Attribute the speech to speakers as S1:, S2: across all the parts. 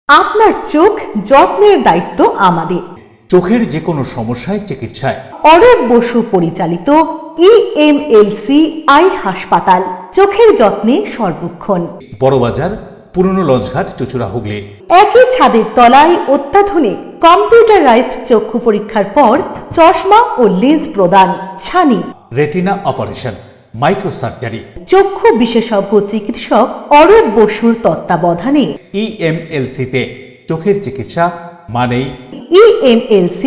S1: আপনার চোখ যত্নের দায়িত্ব আমাদের।
S2: চোখের যে কোনো সমস্যায় চিকিৎসায়
S1: অরূপ বসু পরিচালিত EMLC আই হাসপাতাল, চোখের যত্নে সর্বক্ষণ।
S2: বড়বাজার, পুরনো লঞ্চঘাট, চুচুড়া, হুগলি।
S1: একই ছাদের তলায় অত্যাধুনিক কম্পিউটারাইজড চক্ষু পরীক্ষার পর চশমা ও লেন্স প্রদান, ছানি,
S2: রেটিনা অপারেশন, মাইক্রো সার্জারি।
S1: চক্ষু বিশেষজ্ঞ চিকিৎসক অরূপ বসুর তত্ত্বাবধানে
S2: EMLC-তে চোখের চিকিৎসা মানেই
S1: EMLC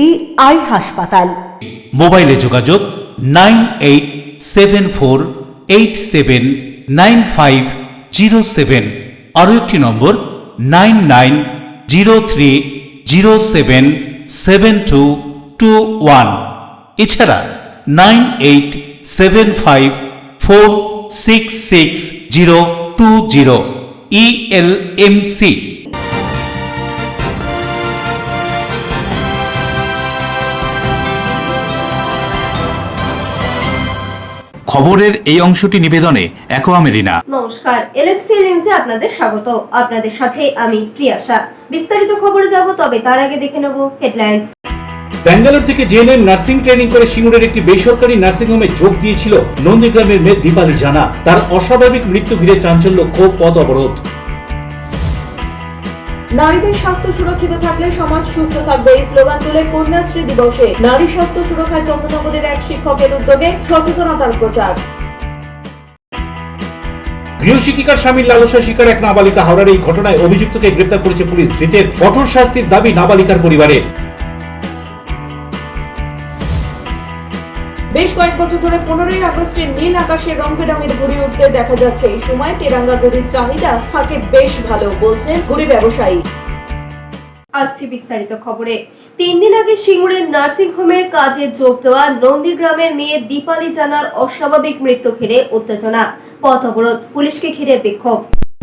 S1: আই হাসপাতাল।
S3: মোবাইলে যোগাযোগ 9874879507, আরও একটি নম্বর 9903077221, এছাড়া 9875466020 ELMC। খবরের এই অংশটি নিবেদনে অ্যাকোয়া মেরিনা।
S4: নমস্কার, এলএফসি নিউজে আপনাদের স্বাগত। আপনাদের সাথে আমি প্রিয়াশা। বিস্তারিত খবরে যাব, তবে তার আগে দেখে নেব হেডলাইন্স।
S5: ব্যাঙ্গালোর থেকে জেএনএম নার্সিং ট্রেনিং করে সিঙ্গুরের একটি বেসরকারি নার্সিং হোমে যোগ দিয়েছিল নন্দীগ্রামের মেয়ে দীপালি জানা। তার অস্বাভাবিক মৃত্যু ঘিরে চাঞ্চল্য, ক্ষোভ, পথ অবরোধ।
S6: নারীদের স্বাস্থ্য সুরক্ষিত থাকলে সমাজ সুস্থ থাকবে, এই স্লোগান তুলে কন্যাশ্রী দিবসে নারী স্বাস্থ্য সুরক্ষায় চন্দ্রনগরের এক শিক্ষকের উদ্যোগে সচেতনতার প্রচার।
S5: গৃহশিক্ষিকার স্বামীর লালসা শিকার এক নাবালিকা। হাওড়ার এই ঘটনায় অভিযুক্তকে গ্রেপ্তার করেছে পুলিশ। ধৃতের কঠোর শাস্তির দাবি নাবালিকার পরিবারের।
S6: বেশ কয়েক বছর ধরে 15ই আগস্টের নীল আকাশের রং বেরঙের ঘুড়ি উঠতে দেখা যাচ্ছে। এই সময় তেরাঙ্গা ঘুড়ির চাহিদা থাকে বেশ ভালো, বলছেন ঘুড়ি ব্যবসায়ী।
S4: আসছি বিস্তারিত খবরে। 3 দিন আগে সিঙ্গুরের নার্সিং হোমে কাজে যোগ দেওয়া নন্দীগ্রামের মেয়ে দীপালি জানার অস্বাভাবিক মৃত্যু ঘিরে উত্তেজনা, পথ অবরোধ, পুলিশকে ঘিরে বিক্ষোভ।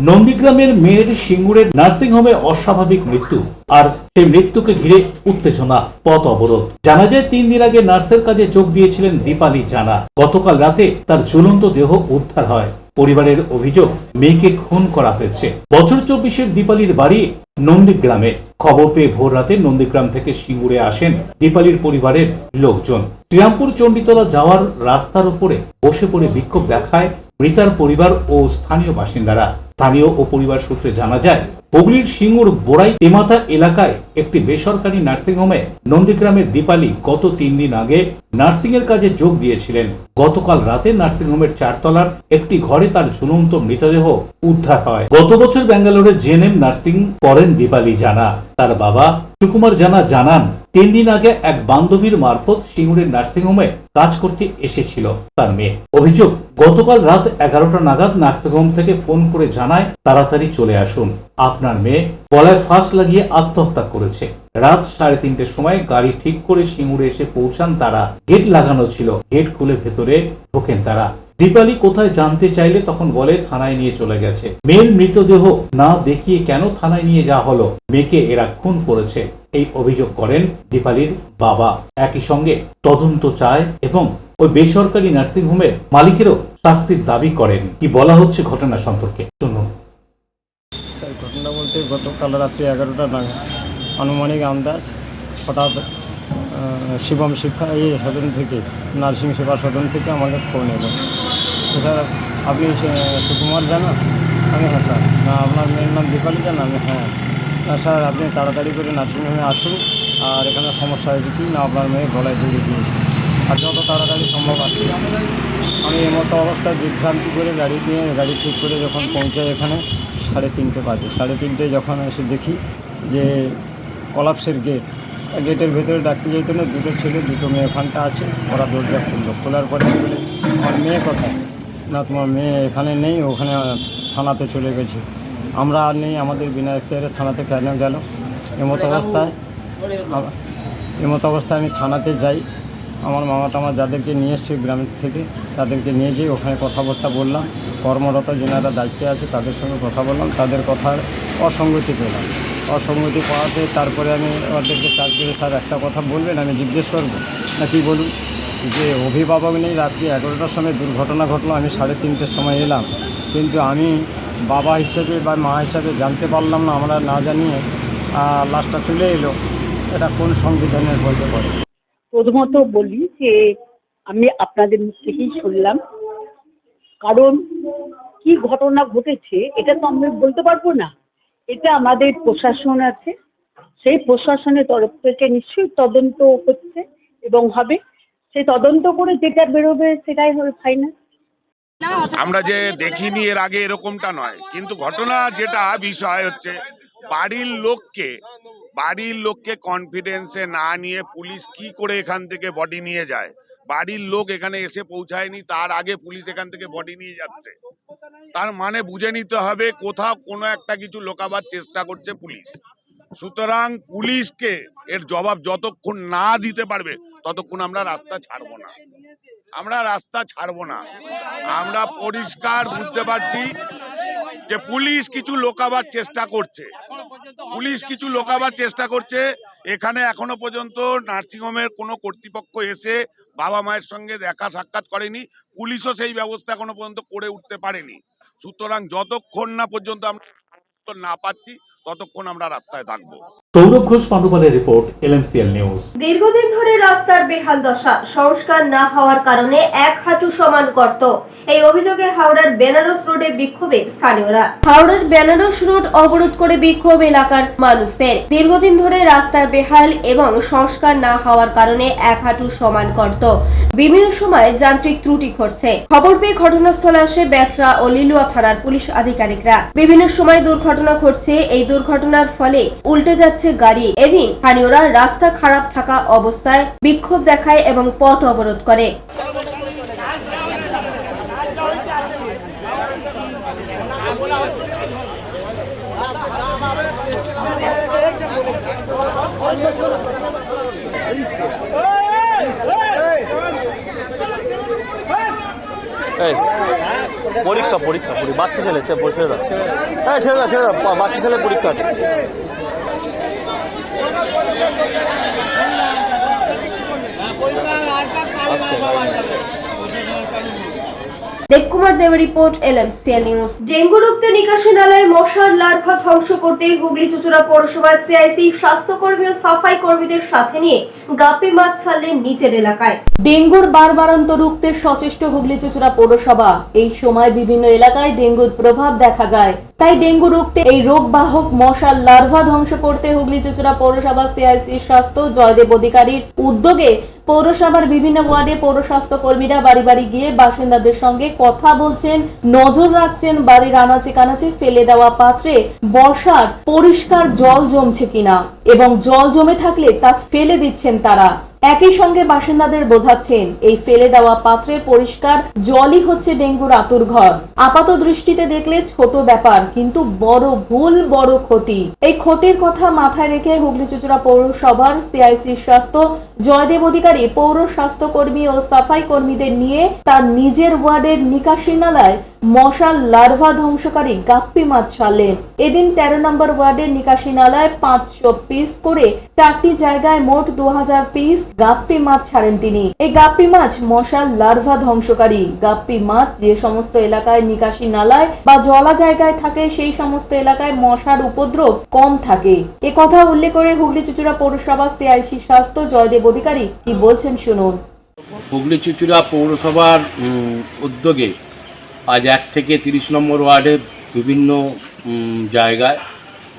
S5: নন্দীগ্রামের মেয়ের সিঙ্গুরের নার্সিং হোমে অস্বাভাবিক মৃত্যু, আর সেই মৃত্যুকে ঘিরে উত্তেজনা, পথ অবরোধ। জানা যায় 3 দিন আগে নার্সের কাজে যোগ দিয়েছিলেন দীপালি জানা। গতকাল রাতে তার ঝুলন্ত দেহ উদ্ধার হয়। পরিবারের অভিযোগ, মেয়েকে খুন করা হয়েছে। বছর 24-এর দীপালির বাড়ি নন্দীগ্রামে। খবর পেয়ে ভোর রাতে নন্দীগ্রাম থেকে সিঙ্গুরে আসেন দীপালির পরিবারের লোকজন। শ্রীরামপুর চণ্ডীতলা যাওয়ার রাস্তার উপরে বসে পড়ে বিক্ষোভ দেখায় মৃতার পরিবার ও স্থানীয় বাসিন্দারা। স্থানীয় ও পরিবার সূত্রে জানা যায়, হুগলির সিঙ্গুর বোড়াই তেমাতা এলাকায় একটি বেসরকারি নার্সিং হোমে নন্দীগ্রামের দীপালি গত 3 দিন আগে নার্সিং এর কাজে যোগ দিয়েছিলেন। গতকাল রাতে নার্সিং হোমের 4 তলার একটি ঘরে তার ঝুলন্ত মৃতদেহ উদ্ধার হয়। গত বছর ব্যাঙ্গালোরে জেএনএম নার্সিং করেন দীপালি জানা। তার বাবা সুকুমার জানা জানান, 3 দিন আগে এক বান্ধবীর মারফত সিঙ্গুরের নার্সিং হোমে কাজ করতে এসেছিল তার মেয়ে। অভিযোগ, গতকাল রাত 11টা নাগাদ নার্সিং হোম থেকে ফোন করে জানায় তাড়াতাড়ি চলে আসুন, আপনার মেয়ে গলায় ফাঁস লাগিয়ে আত্মহত্যা করেছে। রাত 3:30টার সময় গাড়ি ঠিক করে সিঙ্গুরে এসে পৌঁছান তারা। গেট লাগানো ছিল, গেট খুলে ভেতরে ঢোকেন তারা। দীপালি কোথায় জানতে চাইলে তখন বলে থানায় নিয়ে চলে গেছে। মেয়ের মৃতদেহ না দেখিয়ে কেন থানায় নিয়ে যাওয়া হলো, মেয়েকে এরা খুন করেছে, এই অভিযোগ করেন দীপালির বাবা। একই সঙ্গে তদন্ত চায় এবং ওই বেসরকারি নার্সিং হোমের মালিকেরও শাস্তির দাবি করেন। কি বলা হচ্ছে ঘটনা সম্পর্কে শুনুন।
S7: স্যার, ঘটনা বলতে গতকাল রাত্রি 11টা নাগাদ আনুমানিক আন্দাজ হঠাৎ শিবম শিক্ষা সদন থেকে, নার্সিং সেবা সদন থেকে আমাকে ফোন এলো, স্যার আপনি সুকুমার জানা? আমি হ্যাঁ স্যার। না আপনার মেয়ের নাম দীপালি জানা? আমি হ্যাঁ। না স্যার, আপনি তাড়াতাড়ি করে নার্সিংহোমে আসুন, আর এখানে সমস্যা হয়েছে কি না, আপনার মেয়ে গলায় দড়ি দিয়েছে, আর যত তাড়াতাড়ি সম্ভব আসবে। আমি এমতো অবস্থায় বিভ্রান্তি করে গাড়ি ঠিক করে যখন পৌঁছাই এখানে 3:30 বাজে। 3:30 যখন এসে দেখি যে কলাপসের গেটের ভেতরে ডাকতে যেত না, 2টো ছেলে 2টো মেয়ে ওখানটা আছে। ওরা দরজা খোলার পরে বলে, আমার মেয়ে কোথায়? না তোমার মেয়ে এখানে নেই, ওখানে থানাতে চলে গেছে। আমরা আর নেই, আমাদের বিনা এখতিয়ারে থানাতে কেন গেল? এমতো অবস্থায় আমি থানাতে যাই। আমার মামা টামা যাদেরকে নিয়ে এসছে গ্রামের থেকে, তাদেরকে নিয়ে যেয়ে ওখানে কথাবার্তা বললাম। কর্মরত যেনারা দায়িত্বে আছে তাদের সঙ্গে কথা বললাম, তাদের কথার অসঙ্গতি পেলাম। অসঙ্গতি পাওয়াতে তারপরে আমি ওদেরকে চার্জ করে, স্যার একটা কথা বলবেন, আমি জিজ্ঞেস করবো না কি বলুন? যে অভিভাবক নেই, রাত্রি 11টার সময় দুর্ঘটনা ঘটলো, আমি 3:30টার সময় এলাম, কিন্তু আমি বাবা হিসেবে বা মা হিসাবে জানতে পারলাম না, আমরা না জানিয়ে লাশটা চলে এলো, এটা কোন সংবিধানের বলতে পারে?
S8: প্রথমত বলি যে আমি আপনাদের মুখ থেকেই শুনলাম, কারণ কি ঘটনা ঘটেছে এটা তো আমি বলতে পারবো না। এটা আমাদের প্রশাসন আছে, সেই প্রশাসনের তরফ থেকে নিশ্চয়ই তদন্ত হচ্ছে এবং হবে। সেই তদন্ত করে যেটা বেরোবে সেটাই হবে ফাইনাল।
S9: আমরা যে দেখিনি এর আগে এরকমটা নয়, কিন্তু ঘটনা যেটা বিষয় হচ্ছে বাড়ির লোককে কনফিডেন্সে না নিয়ে পুলিশ কি করে এখান থেকে বডি নিয়ে যায়। বাড়ির লোক এখানে এসে পৌঁছায়নি, তার আগে পুলিশ এখান থেকে বডি নিয়ে যাচ্ছে। তার মানে বুঝে নিতে হবে কোথাও কোনো একটা কিছু লোকাবার চেষ্টা করছে পুলিশ। সুতরাং পুলিশকে এর জবাব যতক্ষণ না দিতে পারবে ততক্ষণ আমরা রাস্তা ছাড়বো না। আমরা পরিষ্কার বুঝতে পারছি যে পুলিশ কিছু লোকাবার চেষ্টা করছে। এখানে এখনো পর্যন্ত নার্সিংহোমের কোনো কর্তৃপক্ষ এসে বাবা মায়ের সঙ্গে দেখা সাক্ষাৎ করেনি, পুলিশও সেই ব্যবস্থা এখনো পর্যন্ত করে উঠতে পারেনি। সুতরাং যতক্ষণ না পর্যন্ত আমরা না পাচ্ছি ততক্ষণ আমরা রাস্তায় থাকবো।
S5: সৌরভ ঘোষ পাণ্ডুপালের রিপোর্ট, LMCL নিউজ।
S4: দীর্ঘদিন ধরে রাস্তার বেহাল দশা, সংস্কার না হওয়ার কারণে এক হাঁটু সমান গর্ত। এই অভিযোগে হাওড়ার বেনারস রোডে বিক্ষোভে স্থানীয়রা। হাওড়ার বেনারস রোড অবরোধ করে বিক্ষোভ এলাকার মানুষদের। দীর্ঘদিন ধরে রাস্তার বেহাল এবং সংস্কার না হওয়ার কারণে এক হাঁটু সমান গর্ত। বিভিন্ন সময় যান্ত্রিক ত্রুটি ঘটছে। খবর পেয়ে ঘটনাস্থলে আসে ব্যাটরা ও লিলুয়া থানার পুলিশ আধিকারিকরা। বিভিন্ন সময় দুর্ঘটনা ঘটছে। এই দুর্ঘটনার ফলে উল্টে যাচ্ছে গাড়ি। এদিন স্থানীয়রা রাস্তা খারাপ থাকা অবস্থায় বিক্ষোভ দেখায় এবং পথ অবরোধ করে।
S10: পরীক্ষা বাচ্চা ছেলে ছেড়ে দাও, হ্যাঁ ছেড়ে দাও, বাচ্চা ছেলে পরীক্ষা।
S4: দেবকুমার দেবের রিপোর্ট, LMCL নিউজ। ডেঙ্গু রুখতে নিকাশি নালায় মশার লার্ভা ধ্বংস করতে হুগলি চুঁচুড়া পৌরসভার CIC স্বাস্থ্যকর্মী ও সাফাই কর্মীদের সাথে নিয়ে গাপ্পি মাছ ছাড়লেন নিচের এলাকায়।
S6: ডেঙ্গুর বাড়বাড়ন্ত রুখতে সচেষ্ট হুগলি চুঁচুড়া পৌরসভা। এই সময় বিভিন্ন এলাকায় ডেঙ্গুর প্রভাব দেখা যায়, তাই ডেঙ্গু রুখতে এই রোগবাহক মশার লার্ভা ধ্বংস করতে হুগলি চুঁচুড়া পৌরসভা CIC স্বাস্থ্য জয়দেব অধিকারীর উদ্যোগে পৌরসভার বিভিন্ন ওয়ার্ডে পৌর স্বাস্থ্য কর্মীরা বাড়ি বাড়ি গিয়ে বাসিন্দাদের সঙ্গে কথা বলছেন, নজর রাখছেন বাড়ির আনাচে কানাচে ফেলে দেওয়া পাত্রে বর্ষার পরিষ্কার জল জমছে কিনা এবং জল জমে থাকলে তা ফেলে দিচ্ছেন তারা। একই সঙ্গে বাসিন্দাদের বোঝাচ্ছেন এই ফেলে দেওয়া পাত্রে পরিষ্কার জলই হচ্ছে ডেঙ্গুর আতুরঘর। আপাত দৃষ্টিতে দেখলে ছোট ব্যাপার, কিন্তু বড় ভুল, বড় ক্ষতি। এই ক্ষতির কথা মাথায় রেখে হুগলি চুঁচুড়া পৌরসভার CIC স্বাস্থ্য জয়দেব অধিকারী পৌর স্বাস্থ্য কর্মী ও সাফাই কর্মীদের নিয়ে তার নিজের ওয়ার্ডের নিকাশি নালায় মশার লার্ভা ধ্বংসকারী গাপ্পি মাছ ছাড়লেন। এদিন 13 নম্বর ওয়ার্ডের নিকাশি নালায় 500 পিস করে 4টি জায়গায় মোট 2000 পিস গাপ্পি মাছ ছাড়েন তিনি। এই গাপ্পি মাছ মশার লার্ভা ধ্বংসকারী। গাপ্পি মাছ যে সমস্ত এলাকায় নিকাশি নালায় বা জলা জায়গায় থাকে সেই সমস্ত এলাকায় মশার উপদ্রব কম থাকে। এ কথা উল্লেখ করে হুগলি চুঁচুড়া পৌরসভা CIC স্বাস্থ্য জয়দেব অধিকারী কি বলছেন শুনুন।
S11: হুগলি চুঁচুড়া পৌরসভার উদ্যোগে আজ 1 থেকে 30 নম্বর ওয়ার্ডের বিভিন্ন জায়গায়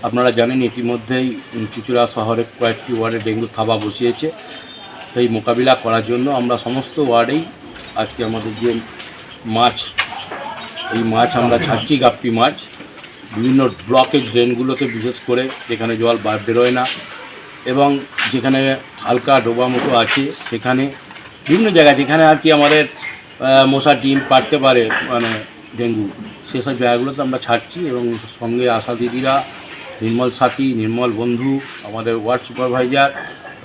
S11: আপনারা জানেন ইতিমধ্যেই চুঁচুড়া শহরের কয়েকটি ওয়ার্ডে ডেঙ্গু থাবা বসিয়েছে। সেই মোকাবিলা করার জন্য আমরা সমস্ত ওয়ার্ডেই আজকে আমাদের যে মাছ, এই মাছ আমরা ছাড়ছি গাপ্পি মাছ। বিভিন্ন ব্লকের ড্রেনগুলোতে বিশেষ করে যেখানে জল বেরোয় না এবং যেখানে হালকা ডোবা মতো আছে সেখানে বিভিন্ন জায়গায় যেখানে আর কি আমাদের মশার ডিম পাড়তে পারে মানে ডেঙ্গু, সেসব জায়গাগুলোতে আমরা ছাড়ছি এবং সঙ্গে আশা দিদিরা, নির্মল সাথী, নির্মল বন্ধু, আমাদের ওয়ার্ড সুপারভাইজার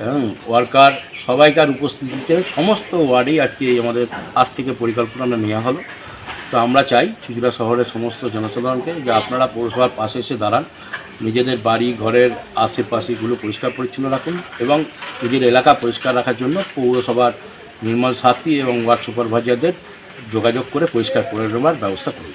S11: এবং ওয়ার্কার সবাইকার উপস্থিতিতে সমস্ত ওয়ার্ডেই আজকে আমাদের আজ থেকে পরিকল্পনা নেওয়া হলো। তো আমরা চাই চুঁচুড়া শহরের সমস্ত জনসাধারণকে যে আপনারা পৌরসভার পাশে এসে দাঁড়ান, নিজেদের বাড়ি ঘরের আশেপাশেগুলো পরিষ্কার পরিচ্ছন্ন রাখুন এবং নিজের এলাকা পরিষ্কার রাখার জন্য পৌরসভার নির্মল সাথী এবং ওয়ার্ড সুপারভাইজারদের যোগাযোগ করে পরিষ্কার করে নেওয়ার ব্যবস্থা করুন।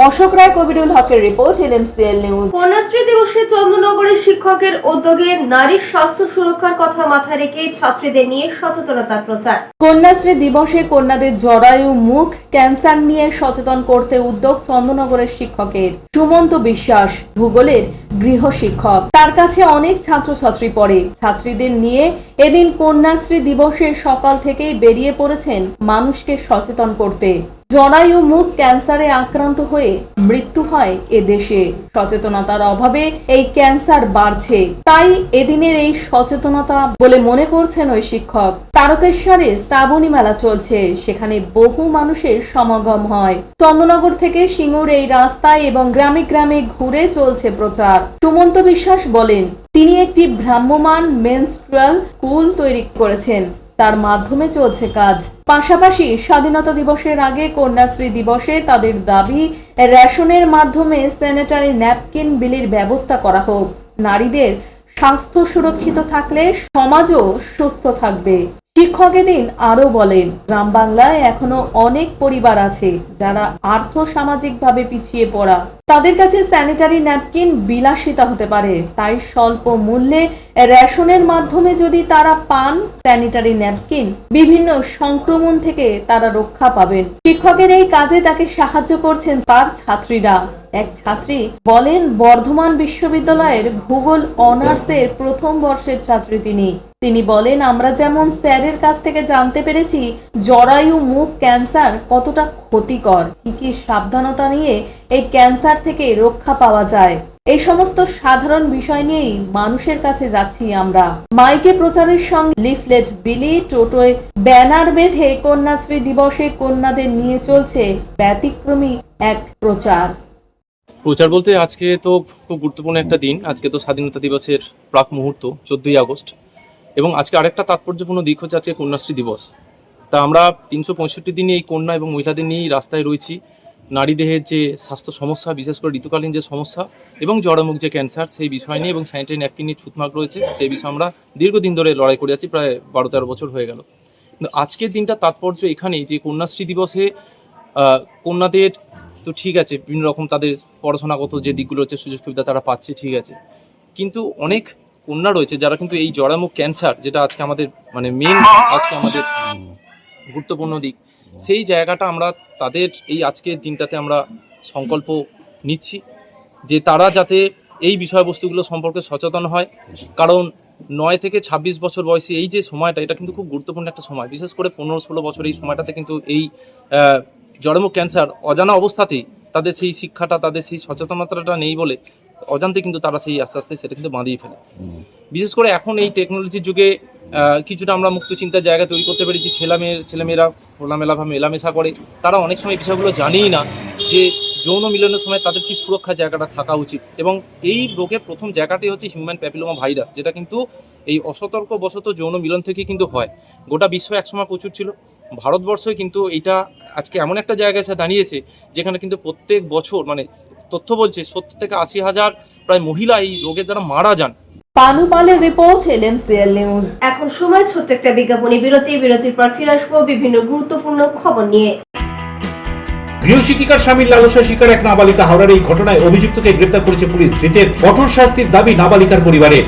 S6: অশোক রায়, কবিরুল হকের রিপোর্ট, LMCL নিউজ।
S4: কন্যাশ্রী দিবসে চন্দননগরের শিক্ষকের উদ্যোগে নারীর স্বাস্থ্য সুরক্ষার কথা মাথায় রেখে ছাত্রীদের নিয়ে সচেতনতা প্রচার।
S6: কন্যাশ্রী দিবসে কন্যাদের জরায়ু মুখ ক্যান্সার নিয়ে সচেতন করতে উদ্যোগ চন্দননগরের শিক্ষকের। সুমন্ত বিশ্বাস ভূগোলের গৃহ শিক্ষক, তার কাছে অনেক ছাত্রছাত্রী পড়ে। ছাত্রীদের নিয়ে এদিন কন্যাশ্রী দিবসের সকাল থেকেই বেরিয়ে পড়েছেন মানুষকে সচেতন করতে। জরায়ু মুখ ক্যান্সারে আক্রান্ত হয়ে মৃত্যু হয় এদেশে। সচেতনতার অভাবে এই ক্যান্সার বাড়ছে, তাই এদিনের এই সচেতনতা বলে মনে করছেন ওই শিক্ষক। তারকেশ্বরে শ্রাবণী মেলা চলছে, সেখানে বহু মানুষের সমাগম হয়। চন্দননগর থেকে সিঙ্গুর এই রাস্তায় এবং গ্রামে গ্রামে ঘুরে চলছে প্রচার। সুমন্ত বিশ্বাস বলেন, তিনি একটি ভ্রাম্যমাণ মেনস্ট্রুয়াল স্কুল তৈরি করেছেন, তার মাধ্যমে চলছে কাজ। পাশাপাশি স্বাধীনতা দিবসের আগে কন্যাশ্রী দিবসে তাদের দাবি রেশনের মাধ্যমে স্যানিটারি ন্যাপকিন বিলির ব্যবস্থা করা হোক। নারীদের স্বাস্থ্য সুরক্ষিত থাকলে সমাজও সুস্থ থাকবে। শিক্ষক এদিন আরো বলেন, গ্রাম বাংলায় এখনো অনেক পরিবার আছে যারা আর্থ সামাজিকভাবে পিছিয়ে পড়া। তাদের কাছে স্যানিটারি ন্যাপকিন বিলাসিতা হতে পারে, তাই স্বল্প মূল্যে রেশনের মাধ্যমে যদি তারা পান স্যানিটারি ন্যাপকিন, বিভিন্ন সংক্রমণ থেকে তারা রক্ষা পাবেন। শিক্ষকের এই কাজে তাকে সাহায্য করছেন তার ছাত্রীরা। এক ছাত্রী বলেন, বর্ধমান বিশ্ববিদ্যালয়ের ভূগোল অনার্সের প্রথম বর্ষের ছাত্রী তিনি বলেন, আমরা যেমন স্যারের কাছ থেকে জানতে পেরেছি জরায়ু মুখ ক্যান্সার কতটা ক্ষতিকর, কি সাবধানতা নিয়ে এই ক্যান্সার থেকে রক্ষা পাওয়া যায়, এই সমস্ত সাধারণ বিষয় নিয়েই মানুষের কাছে যাচ্ছি আমরা। মাইকে প্রচারের সঙ্গে লিফলেট বিলি, টোটোয় ব্যানার বেঁধে কন্যাশ্রী দিবসে কন্যাদের নিয়ে চলছে ব্যতিক্রমী এক প্রচার
S12: বলতে আজকে তো খুব গুরুত্বপূর্ণ একটা দিন। আজকে তো স্বাধীনতা দিবসের প্রাক মুহূর্ত 14ই আগস্ট, এবং আজকে আরেকটা তাৎপর্যপূর্ণ দিক হচ্ছে আজকে কন্যাশ্রী দিবস। তা আমরা 365 দিনই এই কন্যা এবং মহিলাদের নিয়েই রাস্তায় রয়েছি। নারী দেহের যে স্বাস্থ্য সমস্যা, বিশেষ করে ঋতুকালীন যে সমস্যা এবং জরামুখ যে ক্যান্সার, সেই বিষয় নিয়ে এবং স্যানিটারি ন্যাপকিন নিয়ে ছুতমাক রয়েছে, সেই বিষয়ে আমরা দীর্ঘদিন ধরে লড়াই করে যাচ্ছি, প্রায় 12-13 বছর হয়ে গেল। কিন্তু আজকের দিনটা তাৎপর্য এখানেই যে কন্যাশ্রী দিবসে কন্যাদের তো ঠিক আছে, বিভিন্ন রকম তাদের পড়াশোনাগত যে দিকগুলো হচ্ছে সুযোগ সুবিধা তারা পাচ্ছে, ঠিক আছে, কিন্তু অনেক কন্যা রয়েছে যারা কিন্তু এই জরামুখ ক্যান্সার, যেটা আজকে আমাদের মেন আজকে আমাদের গুরুত্বপূর্ণ দিক, সেই জায়গাটা আমরা তাদের এই আজকের দিনটাতে আমরা সংকল্প নিচ্ছি যে তারা যাতে এই বিষয়বস্তুগুলো সম্পর্কে সচেতন হয়। কারণ 9 থেকে 26 বছর বয়সী এই যে সময়টা, এটা কিন্তু খুব গুরুত্বপূর্ণ একটা সময়। বিশেষ করে 15-16 বছর এই সময়টাতে কিন্তু এই জরামুখ ক্যান্সার অজানা অবস্থাতেই তাদের সেই শিক্ষাটা, তাদের সেই সচেতনতাটা নেই বলে অজান্তে কিন্তু তারা সেই আস্তে আস্তে সেটা কিন্তু বাঁধিয়ে ফেলে। বিশেষ করে এখন এই টেকনোলজির যুগে কিছুটা আমরা মুক্ত চিন্তার জায়গা তৈরি করতে পেরেছি। ছেলেমেয়েরা খোলামেলাভাবে মেলামেশা করে, তারা অনেক সময় বিষয়গুলো জানেই না যে যৌন মিলনের সময় তাদের কি সুরক্ষার জায়গাটা থাকা উচিত। এবং এই রোগের প্রথম জায়গাটি হচ্ছে হিউম্যান প্যাপিলোমা ভাইরাস, যেটা কিন্তু এই অসতর্ক বশত যৌন মিলন থেকে কিন্তু হয়। গোটা বিশ্ব একসময় প্রচুর ছিল, ভারতবর্ষে কিন্তু এটা আজকে এমন একটা জায়গায় এসে দাঁড়িয়েছে যেখানে কিন্তু প্রত্যেক বছর তথ্য বলছে 70 থেকে 80 হাজার প্রায় মহিলা এই রোগের দ্বারা মারা যান।
S6: পানুপালের রিপোর্ট, LMCL নিউজ।
S4: এখন সময় ছোট্ট একটা বিজ্ঞাপনী বিরতির পর ফিরে আসবো বিভিন্ন গুরুত্বপূর্ণ খবর নিয়ে।
S5: গৃহশিক্ষিকার স্বামীর লালসা শিকার এক নাবালিকা। হাওড়ার এই ঘটনায় অভিযুক্তকে গ্রেপ্তার করেছে পুলিশ। ধৃতের কঠোর শাস্তির দাবি নাবালিকার পরিবারের।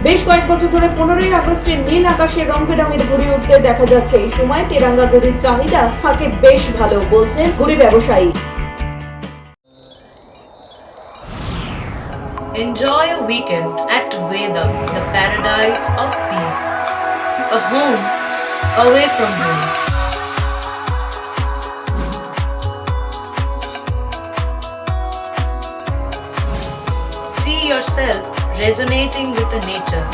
S6: বেশ কয়েক বছর ধরে 15ই আগস্টের নীল আকাশে রং বেরঙের ঘুড়ি উঠতে দেখা যাচ্ছে। এই সময় তেরাঙ্গা ঘুড়ির চাহিদা থাকে বেশ ভালো, বলছেন ঘুড়ি ব্যবসায়ী।
S13: Enjoy a weekend at Vedam, the paradise of peace. A home away from home. See yourself resonating with the nature.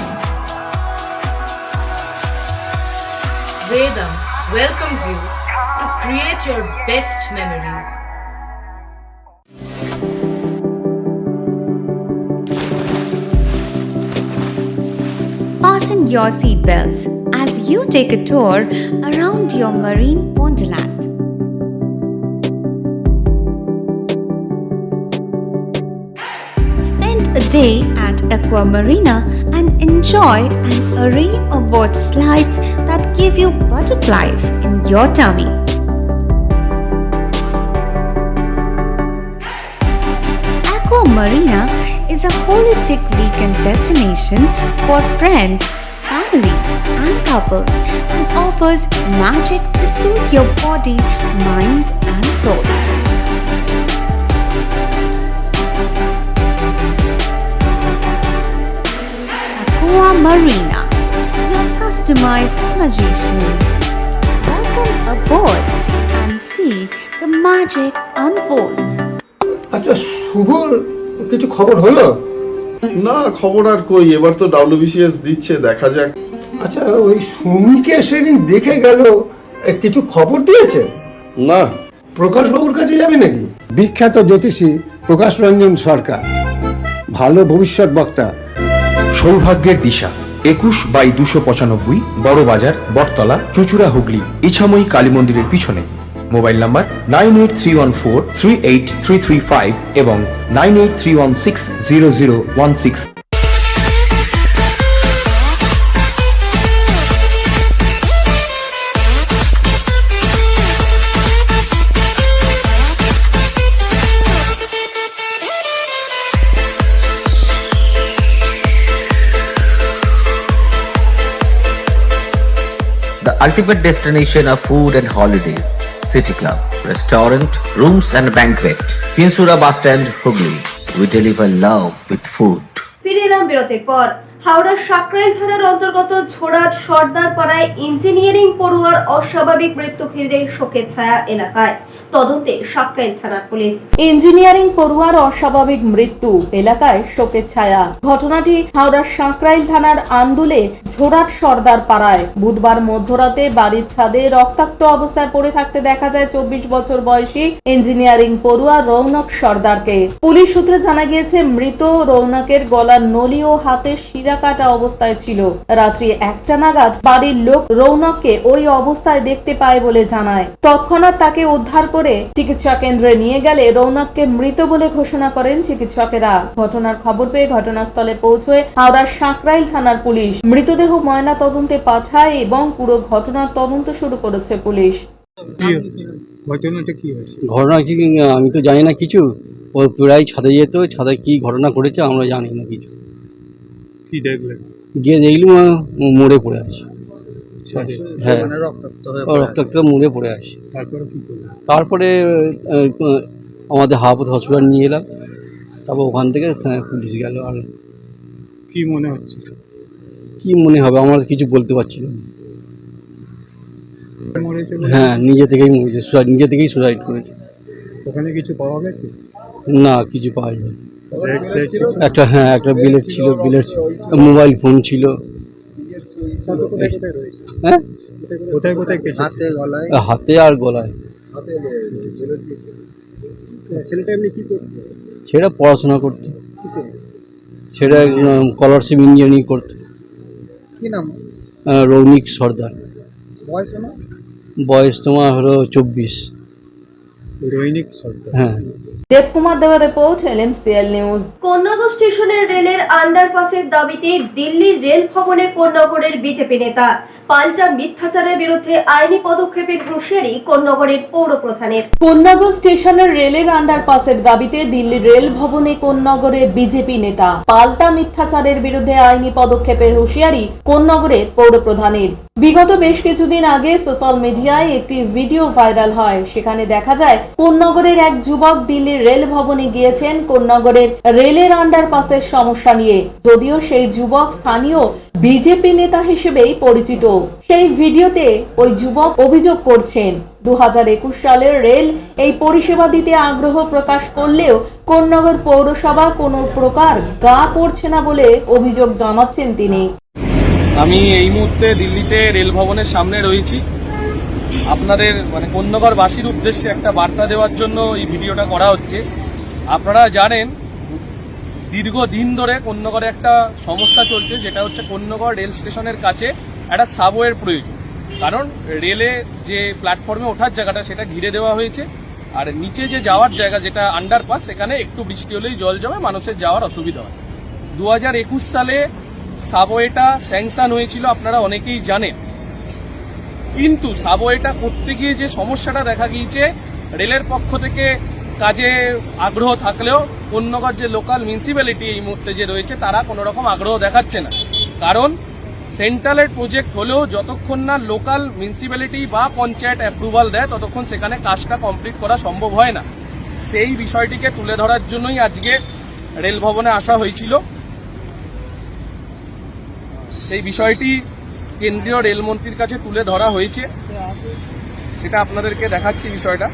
S13: Vedam welcomes you to create your best memories.
S14: Fasten your seatbelts as you take a tour around your marine wonderland. Spend a day at Aqua Marina and enjoy an array of water slides that give you butterflies in your tummy. Aqua Marina is a holistic weekend destination for friends, family, and couples and offers magic to soothe your body, mind, and soul. Aqua Marina, your customized magician. Welcome aboard and see the magic unfold.
S15: আচ্ছা, শুভর কিছু খবর হলো?
S16: না, খবর আর কই, এবার তো WBCS দিচ্ছে, দেখা যাক।
S15: আচ্ছা, ওই সুমিকে সেদিন দেখে গেল, কিছু খবর দিয়েছে?
S16: না।
S15: প্রকাশ বাবুর কাছে যাবে নাকি? বিখ্যাত জ্যোতিষী প্রকাশ রঞ্জন সরকার, ভালো ভবিষ্যৎ বক্তা।
S17: সৌভাগ্যের দিশা 21/295 বড় বাজার, বটতলা, চুচুড়া, হুগলি, ইছাময়ী কালী মন্দিরের পিছনে। মোবাইল নাম্বার 9831438335 এবং 9831600016।
S18: The ultimate destination of food and holidays. City Club, restaurant, rooms and banquet. Finsura Bus Stand, Hooghly. We deliver love with food.
S4: ফিরে এলাম বিরতির পর। হাওড়ার সাকরাইল থানার অন্তর্গত ঝোড়াট সর্দার পাড়ায় ইঞ্জিনিয়ারিং পড়ুয়ার অস্বাভাবিক মৃত্যু ঘিরে শোকের ছায়া এলাকায়। তদন্তে সাকরাইল থানার পুলিশ।
S6: ইঞ্জিনিয়ারিং পড়ুয়ার অস্বাভাবিক মৃত্যু এলাকায় শোকের ছায়া। ঘটনাটি হাওড়ার সাকরাইল থানার আন্দুলে ঝোড়াট সর্দার পাড়ায় বুধবার মধ্যরাতে বাড়ির ছাদে রক্তাক্ত অবস্থায় পড়ে থাকতে দেখা যায় 24 বছর বয়সী ইঞ্জিনিয়ারিং পড়ুয়া রৌনক সর্দারকে। পুলিশ সূত্রে জানা গিয়েছে, মৃত রৌনকের গলার নলি ও হাতের শিরা কাটা অবস্থায় ছিল। রাত্রি 1টা নাগাদ বাড়ির লোক রৌনককে ওই অবস্থায় দেখতে পায় বলে জানায়। তৎক্ষণাৎ তাকে উদ্ধার করে চিকিৎসা কেন্দ্রে নিয়ে গেলে রৌনককে মৃত বলে ঘোষণা করেন চিকিৎসকেরা। ঘটনার খবর পেয়ে ঘটনাস্থলে পৌঁছয় হাওড়ার সাকরাইল থানার পুলিশ। মৃতদেহ ময়না তদন্তে পাঠায় এবং পুরো ঘটনার তদন্ত শুরু করেছে পুলিশ।
S7: ঘটনাটা কি হয়েছে? ঘটনা কি আমি তো জানি না কিছু। ও প্রায় ছাদে যেত, ছাদে কি ঘটনা ঘটেছে আমরা জানি না কিছু। কি দেখলেন? গিয়ে দেখলাম মরে পড়ে আছে। হ্যাঁ, রক্তাক্ত মরে পড়ে আছে। তারপরে আমাদের হাফত হসপিটাল নিয়ে এলাম, তারপর ওখান থেকে পুলিশ গেল। আর কি মনে হচ্ছে? কি মনে হবে আমরা কিছু বলতে পারছি না। হ্যাঁ, নিজে থেকেই মরেছে, নিজে থেকেই সুসাইড করেছে। ওখানে কিছু পাওয়া গেছে? না, কিছু পাওয়া যায়নি। একটা বিলেট ছিল, মোবাইল ফোন ছিল। হ্যাঁ, কোথায় কোথায়? হাতে আর গলায়। ছেলেটা এমনি কি করতো? সেটা পড়াশোনা করতো। সেটা স্কলারশিপ ইঞ্জিনিয়ারিং করতো। কি নাম? রৌনিক সর্দার। বয়স তোমার হলো 24। রৌনিক সর্দার। হ্যাঁ।
S6: দেবকুমার দেওয়ার রিপোর্ট, LMCL নিউজ।
S4: কোন্নগর স্টেশনের রেলের আন্ডারপাসের দাবিতে দিল্লির রেল ভবনে কোন্নগরের বিজেপি নেতা। পাল্টা মিথ্যাচারের বিরুদ্ধে আইনি পদক্ষেপের হুঁশিয়ারি কোন্নগরের পৌর প্রধানের।
S6: কোন্নগর স্টেশনের রেলের আন্ডারপাসের দাবিতে দিল্লির রেল ভবনে কোন্নগরের বিজেপি নেতা। পাল্টা মিথ্যাচারের বিরুদ্ধে আইনি পদক্ষেপের হুঁশিয়ারি কোন্নগরের পৌর প্রধানের। বিগত বেশ কিছুদিন আগে সোশ্যাল মিডিয়ায় একটি ভিডিও ভাইরাল হয়। সেখানে দেখা যায় কোন্নগরের এক যুবক দিল্লির রেল ভবনে গিয়েছেন কোন্নগরের রেলের আন্ডারপাসের সমস্যা নিয়ে। যদিও সেই যুবক স্থানীয় বিজেপি নেতা হিসেবেই পরিচিত। সেই ভিডিওতে ওই যুবক অভিযোগ করছেন 2021 সালের রেল এই পরিষেবা দিতে আগ্রহ প্রকাশ করলেও কোন্নগর পৌরসভা কোনো প্রকার গা করছে না বলে অভিযোগ জানাচ্ছেন তিনি।
S12: আমি এই মুহূর্তে দিল্লিতে রেল ভবনের সামনে রয়েছি। আপনাদের কোন্নগরবাসীর উদ্দেশ্যে একটা বার্তা দেওয়ার জন্য এই ভিডিওটা করা হচ্ছে। আপনারা জানেন দীর্ঘদিন ধরে কোন্নগরে একটা সমস্যা চলছে, যেটা হচ্ছে কোন্নগর রেল স্টেশনের কাছে একটা সাবওয়ের প্রয়োজন। কারণ রেলে যে প্ল্যাটফর্মে ওঠার জায়গাটা সেটা ঘিরে দেওয়া হয়েছে, আর নিচে যে যাওয়ার জায়গা যেটা আন্ডারপাস, সেখানে একটু বৃষ্টি হলেই জল জমে, মানুষের যাওয়ার অসুবিধা হয়। 2021 সালে সাবওয়েটা স্যাংশন হয়েছিল, আপনারা অনেকেই জানেন। কিন্তু সাবওয়েটা করতে গিয়ে যে সমস্যাটা দেখা গিয়েছে, রেলের পক্ষ থেকে কাজে আগ্রহ থাকলেও কোন্নগর যে লোকাল মিউনিসিপ্যালিটি এই মুহূর্তে যে রয়েছে তারা কোনো রকম আগ্রহ দেখাচ্ছে না। কারণ সেন্ট্রালের প্রজেক্ট হলেও যতক্ষণ না লোকাল মিউনিসিপ্যালিটি বা পঞ্চায়েত অ্যাপ্রুভাল দেয় ততক্ষণ সেখানে কাজটা কমপ্লিট করা সম্ভব হয় না। সেই বিষয়টিকে তুলে ধরার জন্যই আজকে রেল ভবনে আসা হয়েছিল। সেই বিষয়টি কেন্দ্রীয় রেলমন্ত্রীর কাছে তুলে ধরা হয়েছে, সেটা আপনাদেরকে দেখাচ্ছি বিষয়টা।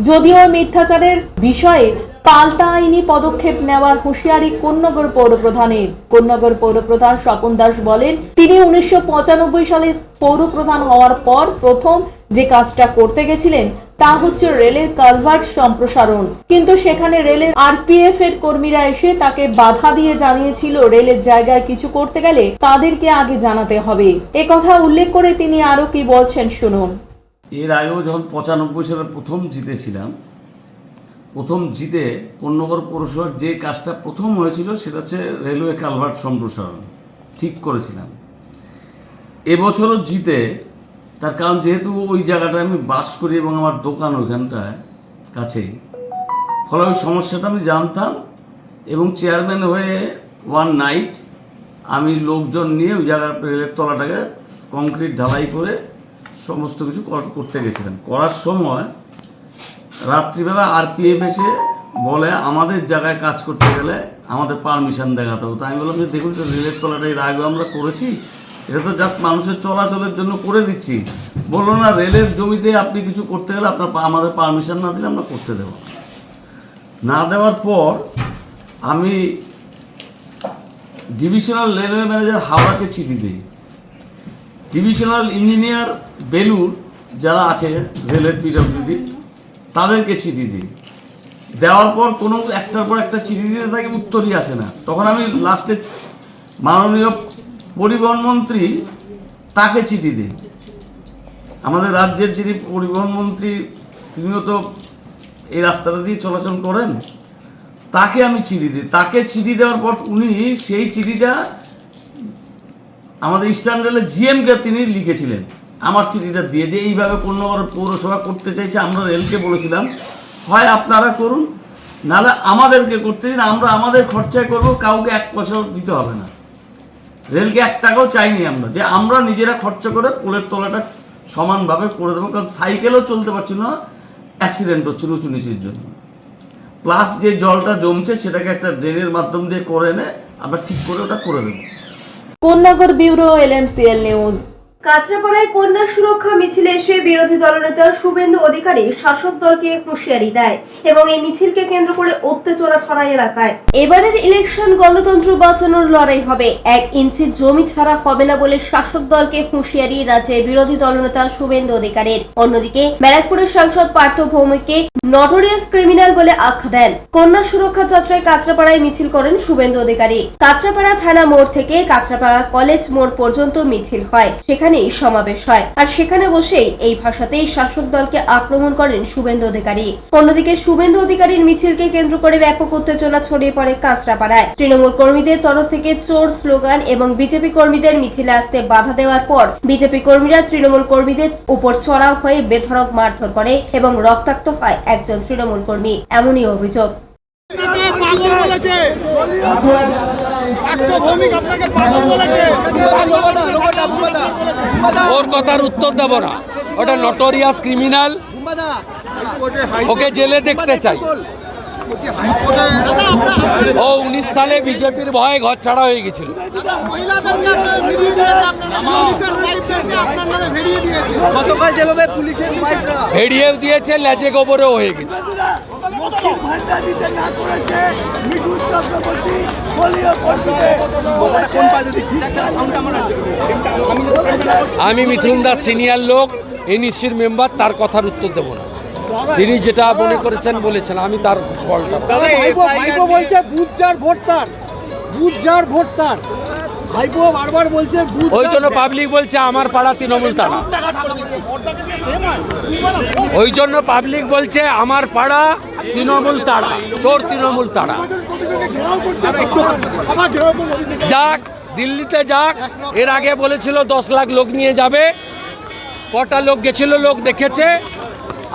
S6: যদিও মিথ্যাচারের বিষয়ে পাল্টা আইনি পদক্ষেপ নেওয়ার হুঁশিয়ারি কোন্নগর পৌরপ্রধানের। কোন্নগর পৌরপ্রধান স্বপন দাস বলেন, তিনি 1995 সালে পৌরপ্রধান হওয়ার পর প্রথম যে কাজটা করতে গেছিলেন তা হচ্ছে রেলের কালভার্ট সম্প্রসারণ। কিন্তু সেখানে রেলের আরপিএফ এর কর্মীরা এসে তাকে বাধা দিয়ে জানিয়েছিল রেলের জায়গায় কিছু করতে গেলে তাদেরকে আগে জানাতে হবে। একথা উল্লেখ করে তিনি আরো কি বলছেন শুনুন।
S19: এর আগেও যখন 95 সালে প্রথম জিতেছিলাম, প্রথম জিতে কোন্নগর পৌরসভার যে কাজটা প্রথম হয়েছিল সেটা হচ্ছে রেলওয়ে কালভার্ট সম্প্রসারণ ঠিক করেছিলাম। এবছরও জিতে, তার কারণ যেহেতু ওই জায়গাটায় আমি বাস করি এবং আমার দোকান ওইখানটায় কাছেই, ফলে ওই সমস্যাটা আমি জানতাম এবং চেয়ারম্যান হয়ে ওয়ান নাইট আমি লোকজন নিয়ে ওই জায়গার রেলের তলাটাকে কংক্রিট ঢালাই করে সমস্ত কিছু করতে গেছিলাম। করার সময় রাত্রিবেলা আরপিএফ এসে বলে আমাদের জায়গায় কাজ করতে গেলে আমাদের পারমিশন দেখাতে হবে। তো আমি বললাম যে দেখুন, রেলের তলাটা এর আগে আমরা করেছি, এটা তো জাস্ট মানুষের চলাচলের জন্য করে দিচ্ছি। বললো না, রেলের জমিতে আপনি কিছু করতে গেলে আপনার আমাদের পারমিশন না দিলে আমরা করতে দেব না। দেওয়ার পর আমি ডিভিশনাল রেলওয়ে ম্যানেজার হাওড়াকে চিঠি দিই, ডিভিশনাল ইঞ্জিনিয়ার বেলুর যারা আছে রেলের পিডব্লিউডি তাদেরকে চিঠি দিই। দেওয়ার পর কোনো একটার পর একটা চিঠি দিতে থাকে, উত্তরই আসে না। তখন আমি লাস্টে মাননীয় পরিবহন মন্ত্রী তাকে চিঠি দিই। আমাদের রাজ্যের যিনি পরিবহন মন্ত্রী, তিনিও তো এই রাস্তাটা দিয়ে চলাচল করেন, তাকে আমি চিঠি দিই। তাকে চিঠি দেওয়ার পর উনি সেই চিঠিটা আমাদের ইস্টার্ন রেলের জিএমকে তিনি লিখেছিলেন আমার চিঠিটা দিয়ে, যে এইভাবে কোন্নগর পৌরসভা করতে চাইছে। আমরা রেলকে বলেছিলাম হয় আপনারা করুন, নাহলে আমাদেরকে করতে দিন, আমরা আমাদের খরচায় করব, কাউকে এক পয়সাও দিতে হবে না। রেলকে 1 টাকাও চাইনি আমরা, যে আমরা নিজেরা খরচা করে পোলের তলাটা সমানভাবে করে দেবো। কারণ সাইকেলও চলতে পারছিল না, অ্যাক্সিডেন্ট হচ্ছিল উঁচু নিচের জন্য। প্লাস যে জলটা জমছে সেটাকে একটা ড্রেনের মাধ্যম দিয়ে করে এনে আমরা ঠিক করে ওটা করে দেবো।
S6: Konnagar bureau, LMCL news.
S4: কাঁচরাপাড়ায় কন্যা সুরক্ষা মিছিলে এসে বিরোধী দলনেতা শুভেন্দু অধিকারী শাসক দলকে হুঁশিয়ারি দেয় এবং এই মিছিলকে কেন্দ্র করে উত্তেজনা ছড়ায় এলাকায়। এবারের ইলেকশন গণতন্ত্র বাঁচানোর লড়াই হবে, 1 ইঞ্চি জমি ছাড়া হবে না বলে শাসক দলকে হুঁশিয়ারি রাজ্যের বিরোধী দলনেতা শুভেন্দু অধিকারীর। অন্যদিকে ব্যারাকপুরের সাংসদ পার্থ ভৌমিককে নটোরিয়াস ক্রিমিনাল বলে আখ্যা দেন। কন্যা সুরক্ষা যাত্রায় কাঁচরাপাড়ায় মিছিল করেন শুভেন্দু অধিকারী। কাঁচরাপাড়া থানা মোড় থেকে কাঁচরাপাড়া কলেজ মোড় পর্যন্ত মিছিল হয়, সেখানে সমাবেশ হয়, আর সেখানে বসেই এই ভাষাতেই শাসক দলকে আক্রমণ করেন শুভেন্দু অধিকারী। অন্যদিকে শুভেন্দু অধিকারীর মিছিলকে কেন্দ্র করে ব্যাপক উত্তেজনা ছড়িয়ে পড়ে কাঁচরাপাড়ায়। তৃণমূল কর্মীদের তরফ থেকে চোর স্লোগান এবং বিজেপি কর্মীদের মিছিলে আসতে বাধা দেওয়ার পর বিজেপি কর্মীরা তৃণমূল কর্মীদের উপর চড়াও হয়ে বেধড়ক মারধর করে এবং রক্তাক্ত হয় একজন তৃণমূল কর্মী, এমনই অভিযোগ।
S20: ওর কথার উত্তর দেব না, ওটা নটোরিয়াস ক্রিমিনাল, ওকে জেলে দেখতে চাই। ও 19 সালে বিজেপির ভয়ে ঘর ছাড়া হয়ে গেছিল। ভেড়িয়েও দিয়েছে, লেজে গোবরেও হয়ে গেছে। আমি মিঠুন দাস সিনিয়র লোক, এনইসির মেম্বার, তার কথার উত্তর দেব না। তিনি যেটা মনে করেছেন বলেছেন, আমি তার বলটা
S21: বলছে বুঝার ভোটদার, বুঝার ভোটদার ভাইপো বারবার বলছে।
S20: ওই জন্য পাবলিক বলছে আমার পাড়া তৃণমূল তাড়া, ওই জন্য পাবলিক বলছে আমার পাড়া তৃণমূল তাড়া, চোর তৃণমূল তাড়া। যাক, দিল্লিতে যাক, এর আগে বলেছিল 10 লাখ লোক নিয়ে যাবে, কটা লোক গেছিল, লোক দেখেছে।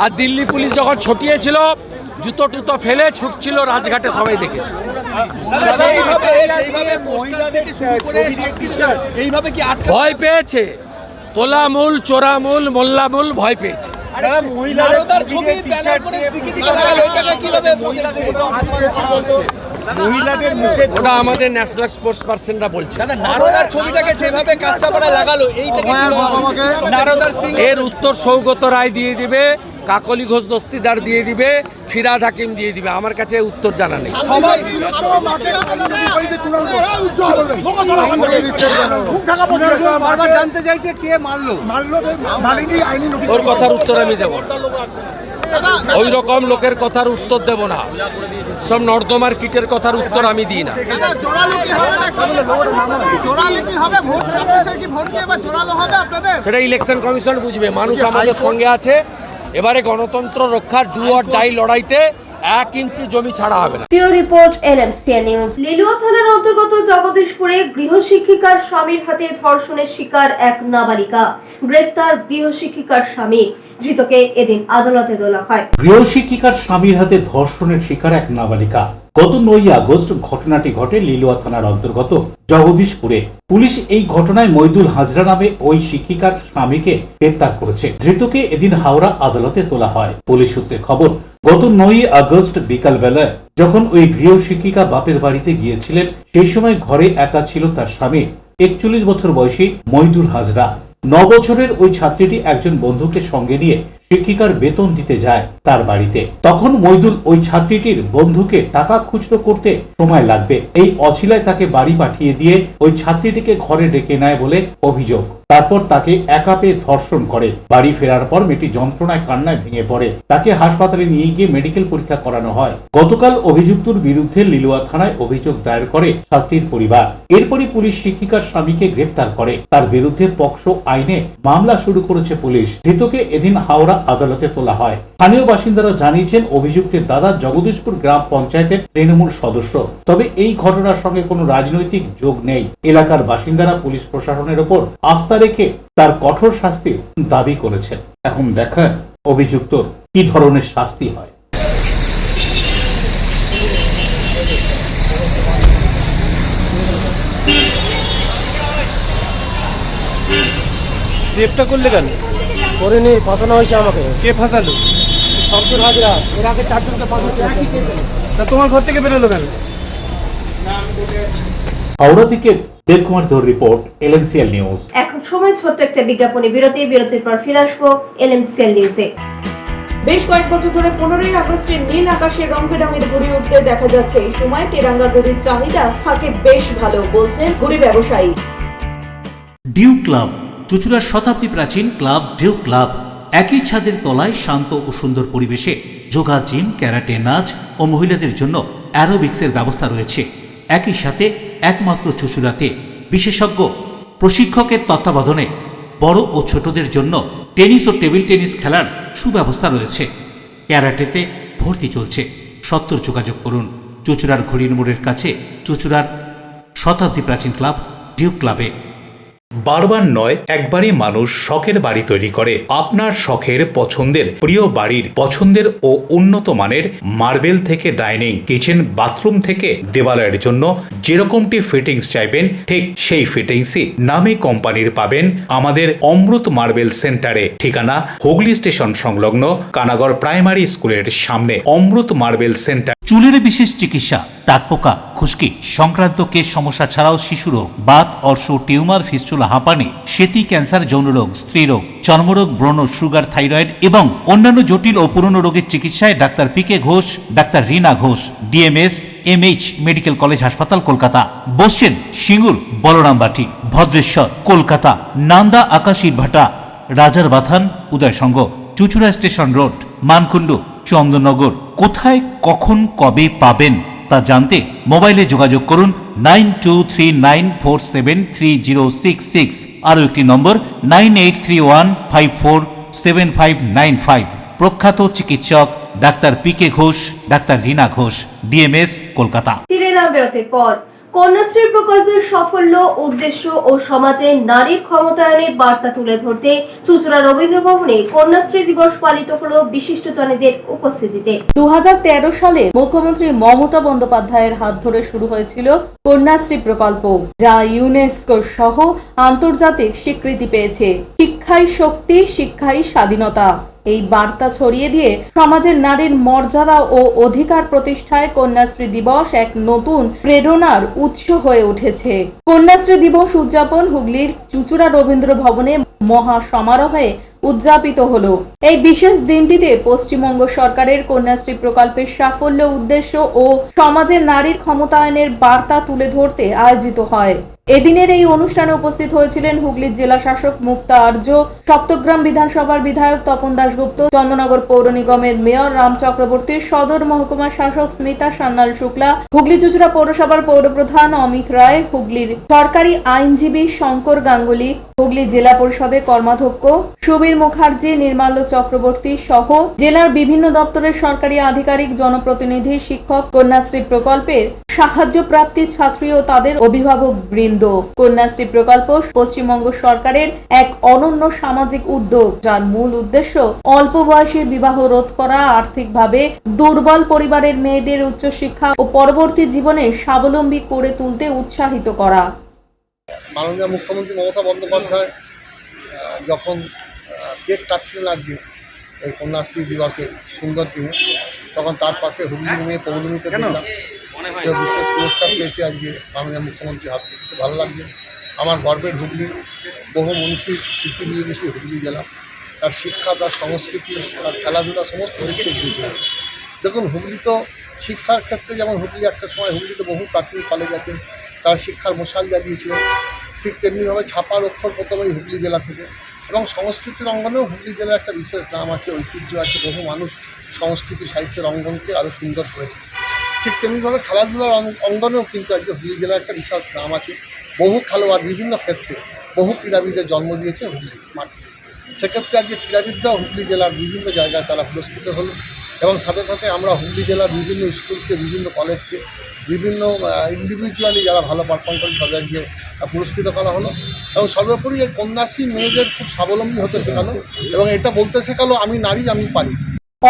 S20: আর দিল্লি পুলিশ যখন ছটিয়েছিল, জুতো টুতো ফেলে ছুটছিল রাজঘাটে, সবাই দেখেছে। ভয় পেয়েছে, তোলামূল, চোরামূল, মোল্লামূল ভয় পেয়েছে। ওটা আমাদের ন্যাশনাল স্পোর্টস পার্সনরা বলছে। এর উত্তর সৌগত রায় দিয়ে দিবে, কাকলি ঘোষ দস্তিদার দিয়ে দিবে, ফিরাদ হাকিম দিয়ে দিবে। আমার কাছে উত্তর জানা নেই।
S21: জানতে চাইছে কে মারলো,
S20: ওর কথার উত্তর আমি দেব না। ওই রকম লোকের কথার উত্তর দেব না। সব নর্দমার কিটের কথার উত্তর আমি দিই না। সেটা ইলেকশন কমিশন বুঝবে। মানুষ আমাদের সঙ্গে আছে। এবারে গণতন্ত্র রক্ষার ডু অর ডাই লড়াইতে 1 ইঞ্চি জমি ছাড়া হবে না।
S4: প্রিয় রিপোর্ট এলএমসিএন নিউজ। লিলুয়া থানার অন্তর্গত জগদীশপুরে গৃহশিক্ষিকার স্বামীর হাতে ধর্ষণের শিকার এক নাবালিকা। গ্রেফতার গৃহশিক্ষিকার স্বামী। ধৃতকে এদিন আদালতে তোলা হয়।
S5: গৃহশিক্ষিকার স্বামীর হাতে ধর্ষণের শিকার এক নাবালিকা। গত 9 আগস্ট ঘটনাটি ঘটে লিলুয়া থানার অন্তর্গত জগদীশপুরে। পুলিশ এই ঘটনায় মইদুল হাজরা নামে ওই শিক্ষিকার স্বামীকে গ্রেফতার করেছে। ধৃতকে এদিন হাওড়া আদালতে তোলা হয়। পুলিশ সূত্রে খবর, গত 9 আগস্ট বিকাল বেলায় যখন ওই গৃহশিক্ষিকা বাপের বাড়িতে গিয়েছিলেন, সেই সময় ঘরে একা ছিল তার স্বামী 41 বছর বয়সী মইদুল হাজরা। 9 বছরের ওই ছাত্রীটি একজন বন্ধুকে সঙ্গে নিয়ে শিক্ষিকার বেতন দিতে যায় তার বাড়িতে। তখন মইদুল ওই ছাত্রীটির বন্ধুকে টাকা খুচরো করতে সময় লাগবে, এই অছিলায় তাকে বাড়ি পাঠিয়ে দিয়ে ওই ছাত্রীটিকে ঘরে ডেকে নেয় বলে অভিযোগ। তারপর তাকে একা পেয়ে ধর্ষণ করে। বাড়ি ফেরার পর মেয়েটি যন্ত্রণায় কান্নায় ভেঙে পড়ে। তাকে হাসপাতালে নিয়ে গিয়ে মেডিকেল পরীক্ষা করানো হয়। গতকাল অভিযুক্তর বিরুদ্ধে লিলুয়া থানায় অভিযোগ দায়ের করে ছাত্রীর পরিবার। এরপরই পুলিশ শিক্ষিকার স্বামীকে গ্রেফতার করে। তার বিরুদ্ধে পক্সো আইনে মামলা শুরু করেছে পুলিশ। ধৃতকে এদিন হাওড়া আদালতে তোলা হয়। স্থানীয় বাসিন্দারা জানিয়েছেন, অভিযুক্তের দাদা জগদীশপুর গ্রাম পঞ্চায়েতের তৃণমূল সদস্য। তবে এই ঘটনার সঙ্গে কোনো রাজনৈতিক যোগ নেই। এলাকার বাসিন্দারা পুলিশ প্রশাসনের ওপর আস্থা রেখে তার কঠোর শাস্তি দাবি করেছেন। এখন দেখার অভিযুক্তর কি ধরনের শাস্তি হয়।
S21: গ্রেফতার করলে কেন? করিনি, ফাঁসানো হয়েছে আমাকে। কে ফাঁসালো? শামসুর হাজরা। এর আগে 4 জনকে ফাঁসানো। তা তোমার ঘর থেকে বেরোলো কেন?
S5: হাওড়া থেকে দেবকুমার ধর রিপোর্ট, এলএমসিএল নিউজ।
S4: এখন সময় ছোট্ট একটা বিজ্ঞাপনী বিরতি। বিরতির পর ফিরে আসবো এলএমসিএল নিউজে।
S6: বেশ কয়েক বছর ধরে 15ই আগস্টের নীল আকাশে রং বেরঙের ঘুড়ি উঠতে দেখা যাচ্ছে। এই সময় তেরাঙ্গা ঘুড়ির চাহিদা থাকে বেশ ভালো, বলছেন ঘুড়ি ব্যবসায়ী।
S3: ডিউ ক্লাব, চুঁচুড়ার শতাব্দী প্রাচীন ক্লাব ডিউ ক্লাব। একই ছাদের তলায় শান্ত ও সুন্দর পরিবেশে যোগা, জিম, ক্যারাটে, নাচ ও মহিলাদের জন্য অ্যারোবিক্সের ব্যবস্থা রয়েছে। একই সাথে একমাত্র চুঁচুড়াতে বিশেষজ্ঞ প্রশিক্ষকের তত্ত্বাবধানে বড় ও ছোটদের জন্য টেনিস ও টেবিল টেনিস খেলার সুব্যবস্থা রয়েছে। ক্যারাটেতে ভর্তি চলছে। সত্তর যোগাযোগ করুন চুঁচুড়ার ঘড়ির মোড়ের কাছে চুঁচুড়ার শতাব্দী প্রাচীন ক্লাব ডিউ ক্লাবে। বারবার নয়, একবারই মানুষ শখের বাড়ি তৈরি করে। আপনার শখের পছন্দের প্রিয় বাড়ির পছন্দের ও উন্নত মানের মার্বেল থেকে ডাইনিং, কিচেন, বাথরুম থেকে দেওয়ালের জন্য যেরকমটি ফিটিংস চাইবেন, ঠিক সেই ফিটিংসই নামী কোম্পানির পাবেন আমাদের অমৃত মার্বেল সেন্টারে। ঠিকানা হুগলি স্টেশন সংলগ্ন কানাগড় প্রাইমারি স্কুলের সামনে। অমৃত মার্বেল সেন্টার। চুলের বিশেষ চিকিৎসা, টাকপোকা, খুশকি সংক্রান্ত কেশ সমস্যা ছাড়াও শিশুরোগ, বাত, অর্শ, টিউমার, ফিস্টুলা, হাঁপানি, সেতি, ক্যান্সার, যৌনরোগ, স্ত্রীরোগ, চর্মরোগ, ব্রণ, সুগার, থাইরয়েড এবং অন্যান্য জটিল ও পুরনো রোগের চিকিৎসায় doctor PK Ghosh, doctor Rina Ghosh, DMS MH medical college হাসপাতাল, কলকাতা। বসছেন সিঙ্গুর, বলরামবাটি, ভদ্রেশ্বর, কলকাতা, নান্দা, আকাশ ইটভাটা, রাজার বাথান, উদয়সঙ্গ, চুঁচুড়া স্টেশন রোড, মানকুণ্ডু, চন্দননগর। কোথায়, কখন, কবে পাবেন তা জানতে মোবাইলে যোগাযোগ করুন 9239473066। আরও একটি নম্বর 9831547595। প্রখ্যাত চিকিৎসক doctor PK Ghosh, doctor Rina Ghosh, DMS, Kolkata.
S4: ফিরে এলাম বিরতির পর। কন্যাশ্রী প্রকল্পের সাফল্য, উদ্দেশ্য ও সমাজে নারীর ক্ষমতায়নের বার্তা তুলে ধরতে চুঁচুড়া রবীন্দ্র ভবনে কন্যাশ্রী দিবস পালিত হলো বিশিষ্টজনেদের উপস্থিতিতে।
S6: 2013 সালে মুখ্যমন্ত্রী মমতা বন্দ্যোপাধ্যায়ের হাত ধরে শুরু হয়েছিল কন্যাশ্রী প্রকল্প, যা ইউনেস্কো সহ আন্তর্জাতিক স্বীকৃতি পেয়েছে। শিক্ষাই শক্তি, শিক্ষাই স্বাধীনতা এই বার্তা ছড়িয়ে দিয়ে সমাজের নারীর মর্যাদা ও অধিকার প্রতিষ্ঠায় কন্যাশ্রী দিবস এক নতুন প্রেরণার উৎস হয়ে উঠেছে। কন্যাশ্রী দিবস উদযাপন হুগলির চুঁচুড়া রবীন্দ্র ভবনে মহা সমারোহে উদযাপিত হলো। এই বিশেষ দিনটিতে পশ্চিমবঙ্গ সরকারের কন্যাশ্রী প্রকল্পের সাফল্য, উদ্দেশ্য ও সমাজের নারীর ক্ষমতায়নের বার্তা তুলে ধরতে আয়োজিত হয়। এদিনের এই অনুষ্ঠানে উপস্থিত হয়েছিলেন হুগলির জেলা শাসক মুক্তা আর্য, সপ্তগ্রাম বিধানসভার বিধায়ক তপন দাশগুপ্ত, চন্দননগর পৌর নিগমের মেয়র রাম চক্রবর্তী, সদর মহকুমার শাসক স্মিতা সান্যাল শুক্লা, হুগলি চুঁচুড়া পৌরসভার পৌরপ্রধান অমিত রায়, হুগলির সরকারি আইনজীবী শঙ্কর গাঙ্গুলি, হুগলি জেলা পরিষদের কর্মাধ্যক্ষ সুবীর মুখার্জি, নির্মাল্য চক্রবর্তী সহ জেলার বিভিন্ন দপ্তরের সরকারি আধিকারিক, জনপ্রতিনিধি, শিক্ষক, কন্যাশ্রী প্রকল্পের সাহায্য প্রাপ্তি ছাত্রী ও তাদের অভিভাবক বৃন্দ। কন্যাশ্রী প্রকল্প পশ্চিমবঙ্গ সরকারের এক অনন্য সামাজিক উদ্যোগ, যার মূল উদ্দেশ্য অল্প বয়সে বিবাহ রোধ করা, আর্থিকভাবে দুর্বল পরিবারের মেয়েদের উচ্চশিক্ষা ও পরবর্তী জীবনে স্বাবলম্বী করে তুলতে উৎসাহিত করা।
S2: মাননীয় মুখ্যমন্ত্রী মমতা বন্দ্যোপাধ্যায় যখন কেক কাটছিলেন আজকে এই কন্যাশ্রী দিবসের সুন্দর দিনে, তখন তার পাশে হুগলি মেয়ে পৌলমীকে দেখলাম। সে বিশেষ পুরস্কার পেয়েছে আজকে মাননীয় মুখ্যমন্ত্রীর হাত থেকে, ভালো লাগছে। আমার গর্বের হুগলি, বহু মনীষীর স্মৃতি নিয়ে গেছি হুগলি জেলা। তার শিক্ষা, তার সংস্কৃতি, তার খেলাধুলা সমস্ত দিক থেকে চলেছে। দেখুন, হুগলি তো শিক্ষার ক্ষেত্রে যেমন হুগলি একটা সময় হুগলিতে বহু প্রাচীন কলেজ আছে, তার শিক্ষার মশাল জ্বালিয়েছিলেন, ঠিক তেমনিভাবে ছাপার অক্ষর প্রথমে হুগলি জেলা থেকে। এবং সংস্কৃতির অঙ্গনেও হুগলি জেলার একটা বিশেষ নাম আছে, ঐতিহ্য আছে। বহু মানুষ সংস্কৃতি সাহিত্যের অঙ্গনকে আরও সুন্দর করেছে। ঠিক তেমনিভাবে খেলাধুলার অঙ্গনেও কিন্তু আজকে হুগলি জেলার একটা বিশেষ নাম আছে। বহু খেলোয়াড় বিভিন্ন ক্ষেত্রে, বহু ক্রীড়াবিদের জন্ম দিয়েছে হুগলি মাঠে। সেক্ষেত্রে আজকে ক্রীড়াবিদরাও হুগলি জেলার বিভিন্ন জায়গায় তারা পুরস্কৃত হলো। এবং সাথে সাথে আমরা হুগলি জেলার বিভিন্ন স্কুলকে, বিভিন্ন কলেজকে, বিভিন্ন ইন্ডিভিজুয়ালি যারা ভালো পারফর্ম করে তাদেরকে পুরস্কৃত করা হলো। এবং সর্বোপরি এই কন্যাশ্রী মেয়েদের খুব স্বাবলম্বী হতে শেখালো এবং এটা বলতে শেখালো, আমি নারী, আমি পারি।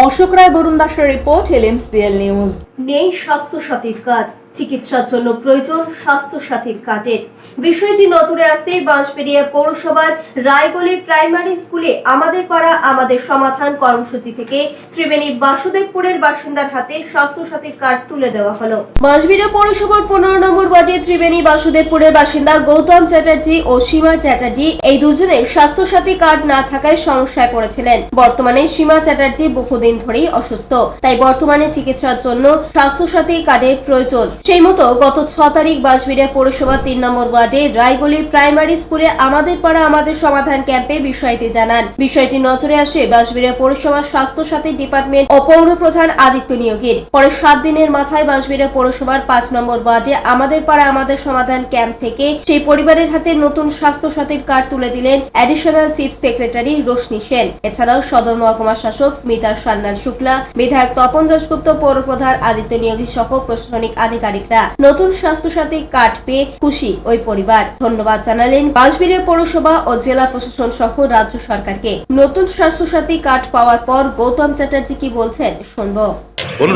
S6: অশোক রায়, বরুণ দাসের রিপোর্ট, LMCL নিউজ।
S4: নেই স্বাস্থ্য সাথীর কার্ড, চিকিৎসার জন্য প্রয়োজন স্বাস্থ্য সাথীর কার্ডের। বিষয়টি নজরে আসতেই বাঁশবেড়িয়া পৌরসভার রায়গলি প্রাইমারি স্কুলে আমাদের পাড়া আমাদের সমাধান কর্মসূচি থেকে ত্রিবেণী বাসুদেবপুরের বাসিন্দার হাতে স্বাস্থ্য সাথীর কার্ড তুলে দেওয়া হলো। বাঁশবেড়িয়া পৌরসভার 15 নম্বর ওয়ার্ডে ত্রিবেণী বাসুদেবপুরের বাসিন্দা গৌতম চ্যাটার্জি ও সীমা চ্যাটার্জি, এই দুজনের স্বাস্থ্য সাথী কার্ড না থাকায় সমস্যায় পড়েছিলেন। বর্তমানে সীমা চ্যাটার্জি বহুদিন ধরেই অসুস্থ, তাই বর্তমানে চিকিৎসার জন্য স্বাস্থ্য সাথী কার্ডের প্রয়োজন। সেই মতো গত 6 তারিখ বাঁশবেড়িয়া পৌরসভা 3 নম্বর ওয়ার্ডে রায়গলি প্রাইমারি স্কুলে আমাদের পাড়া আমাদের সমাধান ক্যাম্পে বিষয়টি জানান। বিষয়টি নজরে আসে বাঁশবেড়িয়া পৌরসভার স্বাস্থ্য সাথী ডিপার্টমেন্ট ও পৌর প্রধান আদিত্য নিয়োগীর। পরে 7 দিনের মাথায় বাঁশবেড়িয়া পৌরসভার 5 নম্বর ওয়ার্ডে আমাদের পাড়া আমাদের সমাধান ক্যাম্প থেকে সেই পরিবারের হাতে নতুন স্বাস্থ্য সাথীর কার্ড তুলে দিলেন additional chief secretary Roshni Sen. এছাড়াও সদর মহকুমা শাসক স্মিতা সান্যাল শুক্লা, বিধায়ক তপন দাশগুপ্ত, পৌর প্রধান আদিত্য নিয়োগী সহ প্রশাসনিক আধিকারিকরা নতুন স্বাস্থ্য সাথী কার্ড পেয়ে খুশি ওই পরিবার। ধন্যবাদ জানালেন বাঁশবেড়িয়া পৌরসভা ও জেলা প্রশাসন সহ রাজ্য সরকারকে। নতুন স্বাস্থ্য সাথী কার্ড পাওয়ার পর গৌতম চ্যাটার্জি কি বলছেন শুনবো।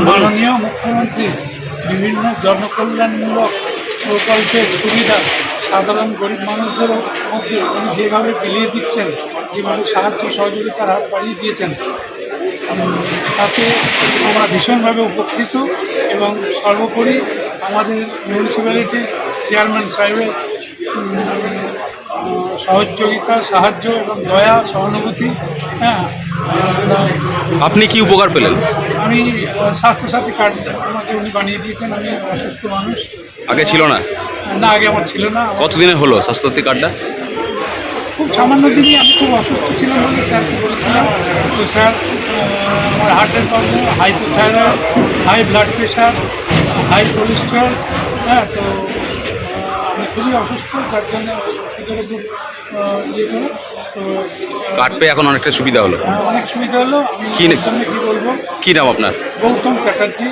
S22: মাননীয় মুখ্যমন্ত্রী বিভিন্ন জনকল্যাণমূলক প্রকল্পের সুবিধা সাধারণ গরিব মানুষদের মধ্যে উনি যেভাবে বিলিয়ে দিচ্ছেন, যেভাবে সাহায্য সহযোগিতার হাত বাড়িয়ে দিয়েছেন, তাতে আমরা ভীষণভাবে উপকৃত। এবং সর্বোপরি আমাদের মিউনিসিপ্যালিটির চেয়ারম্যান সাহেবের সহযোগিতা, সাহায্য এবং দয়া, সহানুভূতি। হ্যাঁ,
S23: আপনি কি উপকার পেলেন?
S22: আমি স্বাস্থ্যসাথী কার্ড আমাকে উনি বানিয়ে দিয়েছেন। আমি অসুস্থ মানুষ,
S23: আগে ছিল না?
S22: না, আগে আমার ছিল না।
S23: কতদিনে হলো স্বাস্থ্যসাথী কার্ডটা?
S22: খুব সামান্য দিনই। আমি খুব অসুস্থ ছিলাম বলে স্যারকে বলেছিলাম। তো স্যার, আমার হার্টের problem, hypothyroid, high blood pressure, high cholesterol, হ্যাঁ, তো আমি খুবই অসুস্থ, যার জন্য ওষুধের উপর ইয়ে করে। তো
S23: কার্ড পেয়ে এখন অনেকটা সুবিধা হলো।
S22: অনেক সুবিধা হলো। আমি কি বলবো,
S23: কি নাম আপনার?
S22: Goutam Chatterjee,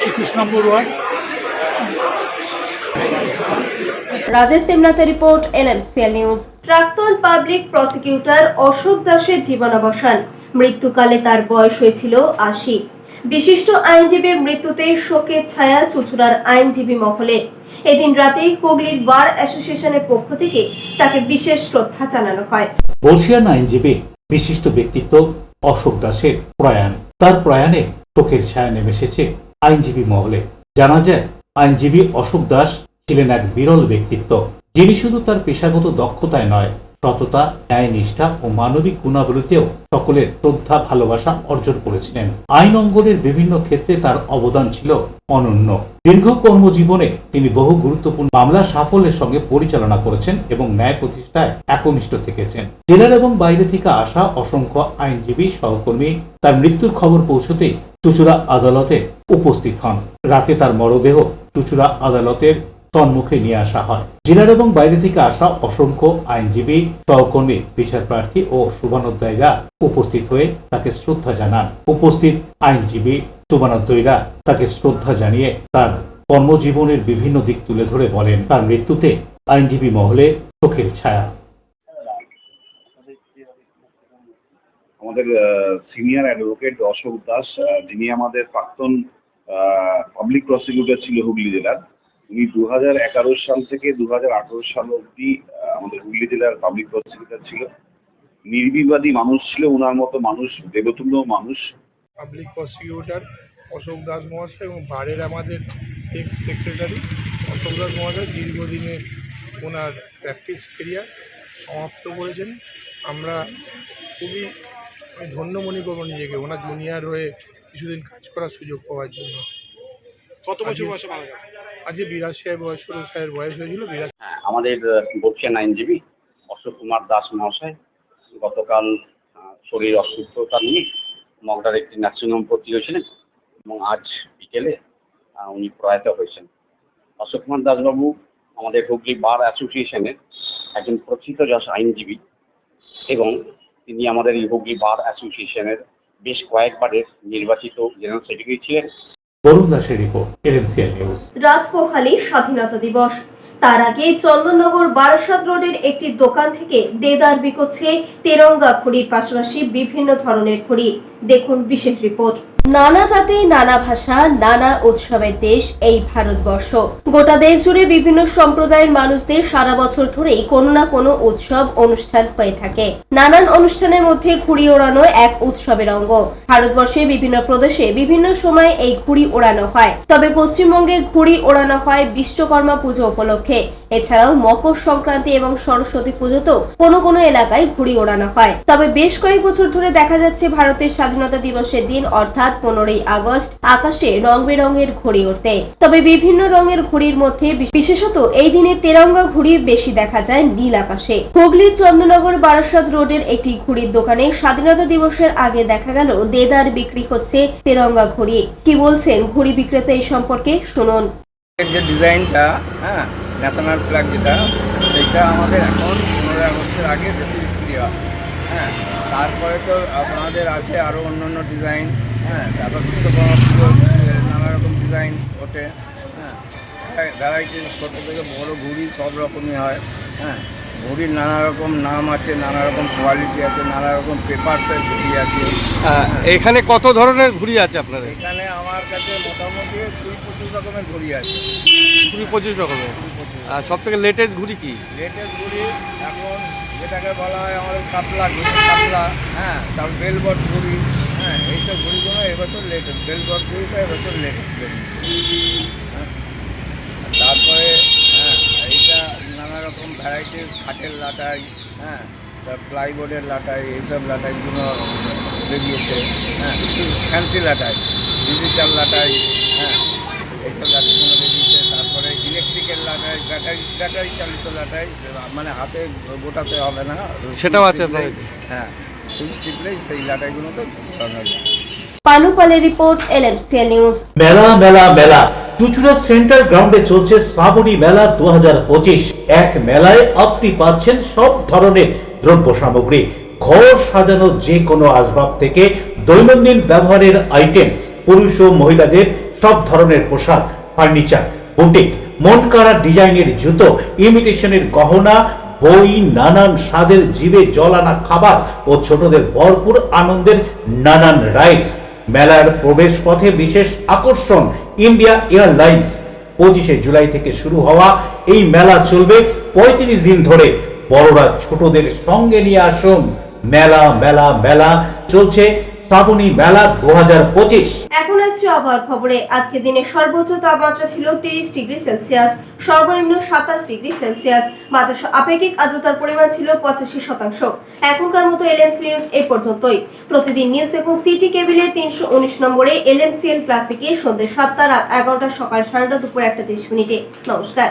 S22: 21 number ward.
S6: রাজেশ দেবনাথের রিপোর্ট, LMCL নিউজ।
S4: প্রাক্তন পাবলিক প্রসিকিউটর অশোক দাসের জীবনাবসান, মৃত্যুকালে তার বয়স হয়েছিল 80। বিশিষ্ট আইনজীবীর মৃত্যুতে শোকের ছায়া চুঁচুড়ার আইনজীবী মহলে। এদিন রাতে হুগলির বার অ্যাসোসিয়েশনের পক্ষ থেকে তাকে বিশেষ শ্রদ্ধা জানানো হয়।
S5: বর্ষিয়ান আইনজীবী বিশিষ্ট ব্যক্তিত্ব অশোক দাসের প্রয়াণ, তার প্রয়াণে শোকের ছায়া নেমে এসেছে আইনজীবী মহলে। জানা যায়, আইনজীবী অশোক দাস ছিলেন এক বিরল ব্যক্তিত্ব, যিনি শুধু তার পেশাগত দক্ষতায় নয়, সততা, ন্যায় নিষ্ঠা ও মানবিক গুণাবলীতেও সকলের শ্রদ্ধা ভালোবাসা অর্জন করেছিলেন। আইন অঙ্গনের বিভিন্ন ক্ষেত্রে তার অবদান ছিল অনন্য। দীর্ঘ কর্মজীবনে তিনি বহু গুরুত্বপূর্ণ মামলা সাফল্যের সঙ্গে পরিচালনা করেছেন এবং ন্যায় প্রতিষ্ঠায় একনিষ্ঠ থেকেছেন। জেলার এবং বাইরে থেকে আসা অসংখ্য আইনজীবী সহকর্মী তার মৃত্যুর খবর পৌঁছতেই চুঁচুড়া আদালতে উপস্থিত হন। রাতে তার মরদেহ চুঁচুড়া আদালতের সম্মুখে নিয়ে আসা হয়। জেলার এবং বাইরে থেকে আসা অসংখ্য আইনজীবী সহকর্মী, বিচার প্রার্থী ও শুভানুধ্যায়ীরা উপস্থিত হয়ে তাকে শ্রদ্ধা জানান। উপস্থিত আইনজীবী শুভানুধ্যায়ীরা তাকে শ্রদ্ধা জানিয়ে তার কর্মজীবনের বিভিন্ন দিক তুলে ধরে বলেন, তার মৃত্যুতে আইনজীবী মহলে শোকের ছায়া।
S1: আমাদের সিনিয়র অ্যাডভোকেট অশোক দাস, যিনি আমাদের প্রাক্তন পাবলিক প্রসিকিউটর ছিল হুগলি জেলার, উনি 2011 সাল থেকে 2018 সাল অবধি আমাদের হুগলি জেলার পাবলিক প্রসিকিউটর ছিল। নির্বিবাদী মানুষ ছিল, ওনার মতো মানুষ, দেবতুল্য মানুষ।
S22: পাবলিক প্রসিকিউটর অশোক দাস মহাশয় এবং বারের আমাদের এক্স সেক্রেটারি অশোক দাস মহাশয় দীর্ঘদিনের ওনার প্র্যাকটিস কেরিয়ার সমাপ্ত করেছেন। আমরা খুবই ধন্য মনে করবো নিজেকে ওনার জুনিয়র হয়ে কিছুদিন কাজ করার সুযোগ পাওয়ার জন্য। কত বছর বয়সে মারা গেল? আজকে 82 বয়স, স্যারের বয়স হয়েছিল 82।
S1: আমাদের বর্ষিয়ান আইনজীবী অশোক কুমার দাস মহাশয় গতকাল শরীর অসুস্থতা নিয়ে মগরার একটি নার্সিংহোম ভর্তি হয়েছিলেন এবং আজ বিকেলে উনি প্রয়াত হয়েছেন। অশোক কুমার দাসবাবু আমাদের হুগলি বার অ্যাসোসিয়েশনের একজন প্রথিত আইনজীবী এবং তিনি আমাদের এই হুগলি বার অ্যাসোসিয়েশনের বেশ কয়েকবারের নির্বাচিত জেনারেল সেক্রেটারি ছিলেন।
S5: বরুণ দাসের রিপোর্ট, LMCL নিউজ।
S4: রাত পোহালি স্বাধীনতা দিবস, তার আগে চন্দননগর বারাসাত রোডের একটি দোকান থেকে দেদার বিকোচ্ছে তেরঙ্গা ঘড়ির পাশাপাশি বিভিন্ন ধরনের ঘড়ি। দেখুন বিশেষ রিপোর্ট।
S6: নানা জাতি, নানা ভাষা, নানা উৎসবের দেশ এই ভারতবর্ষ। গোটা দেশ জুড়ে বিভিন্ন সম্প্রদায়ের মানুষদের সারা বছর ধরেই কোনো না কোনো উৎসব অনুষ্ঠান হয়ে থাকে। নানান অনুষ্ঠানের মধ্যে ঘুড়ি ওড়ানো এক উৎসবের অঙ্গ। ভারতবর্ষের বিভিন্ন প্রদেশে বিভিন্ন সময় এই ঘুড়ি ওড়ানো হয়, তবে পশ্চিমবঙ্গে ঘুড়ি ওড়ানো হয় বিশ্বকর্মা পুজো উপলক্ষে। এছাড়াও মকর সংক্রান্তি এবং সরস্বতী পুজোতেও কোনো কোনো এলাকায় ঘুড়ি ওড়ানো হয়। তবে বেশ কয়েক বছর ধরে দেখা যাচ্ছে ভারতের স্বাধীনতা দিবসের দিন অর্থাৎ 15ই আগস্ট আকাশে রং বেরঙের ঘুড়ি উড়তে। তবে বিভিন্ন রঙের ঘুড়ির মধ্যে বিশেষত এই দিনে তেরঙ্গা ঘুড়ি বেশি দেখা যায় নীল আকাশে। হুগলির চন্দননগর বারাসাত রোডের একটি ঘুড়ির দোকানে স্বাধীনতা দিবসের আগে দেখা গেল দেদার বিক্রি হচ্ছে তেরঙ্গা ঘুড়ি। কি বলছেন ঘুড়ি বিক্রেতা এই সম্পর্কে, শুনুন।
S8: যে ডিজাইনটা, হ্যাঁ, ন্যাশনাল ফ্ল্যাগ যেটা, সেটা আমাদের এখন 15 আগস্টের আগে বেশি বিক্রি হয়। হ্যাঁ, তারপরে তো আপনাদের আছে আরও অন্যান্য ডিজাইন। হ্যাঁ, তারপর বিশ্বকর্মা পুজো নানা রকম ডিজাইন ওঠে। হ্যাঁ, ভ্যারাইটি ছোটো থেকে বড় ঘুড়ি সব রকমই হয়। হ্যাঁ, ঘুড়ির নানা রকম নাম আছে, নানা রকম কোয়ালিটি আছে, নানা রকম পেপারসের ঘুড়ি আছে।
S20: এখানে কত ধরনের ঘুড়ি আছে আপনাদের?
S8: এখানে আমার কাছে মোটামুটি 20-25 রকমের ঘুড়ি আছে।
S20: 20-25 রকমের। আর সব থেকে লেটেস্ট ঘুড়ি কি?
S8: লেটেস্ট ঘুড়ি এখন যেটাকে বলা হয় আমাদের কাতলা ঘুড়ি, কাতলা। হ্যাঁ, তারপর বেলবট ঘুড়ি। হ্যাঁ, এইসব ঘুড়িগুলো এবছর লেটেস্ট। বেলবট ঘুড়িটা এবছর লেটেস্ট। হ্যাঁ, তারপরে হ্যাঁ, এইটা নানা রকম ভ্যারাইটির খাটের লাটাই, হ্যাঁ, প্লাইবোর্ডের লাটাই, এইসব লাটাইগুলো বেরিয়েছে। হ্যাঁ, ফ্যান্সি লাটাই, ডিজিটাল লাটাই, হ্যাঁ, এইসব লাটাইগুলো বেরিয়েছে। তারপরে ইলেকট্রিকের লাটাই, ব্যাটারি চালিত লাটাই, মানে হাতে গোটাতে হবে না,
S20: সেটাও আছে আপনাদের?
S8: হ্যাঁ, সুইচ টিপলেই সেই লাটাইগুলো তো ধরানো যায়।
S6: পানুপালের রিপোর্ট, LMCL নিউজ।
S5: মেলা মেলা মেলা চুঁচুড়া সেন্টার গ্রাউন্ডে চলছে শ্রাবণী মেলা 2025। এক মেলায় আপনি পাচ্ছেন সব ধরনের দ্রব্য সামগ্রী, ঘর সাজানো যে কোনো আসবাব থেকে দৈনন্দিন ব্যবহারের আইটেম, পুরুষ ও মহিলাদের সব ধরনের পোশাক, ফার্নিচার, বুটিক, মন কাড়া ডিজাইনের জুতো, ইমিটেশনের গহনা, বই, নানান স্বাদের জিভে জল আনা খাবার ও ছোটদের ভরপুর আনন্দের নানান রাইডস। মেলার প্রবেশ পথে বিশেষ আকর্ষণ ইন্ডিয়া এয়ারলাইন্স। 25শে জুলাই থেকে শুরু হওয়া এই মেলা চলবে 35 দিন ধরে। বড়রা ছোটদের সঙ্গে নিয়ে আসুন। মেলা মেলা মেলা চলছে শ্রাবণী মেলা 2025।
S4: এখন আসছে আবহাওয়ার খবরে। আজকে দিনের সর্বোচ্চ তাপমাত্রা ছিল 30 ডিগ্রি সেলসিয়াস, সর্বনিম্ন 27 ডিগ্রি সেলসিয়াস। বাতাস আপেক্ষিক আর্দ্রতার পরিমাণ ছিল 85%। এখনকার মতো এলএমসি নিউজ এই পর্যন্তই। প্রতিদিন নিউজ দেখুন সিটি কেবিলে 319 নম্বরে এলএমসিএল ক্লাসিকে সন্ধ্যে 7টা, রাত 11টা, সকাল 9:30, দুপুর 1:30। নমস্কার।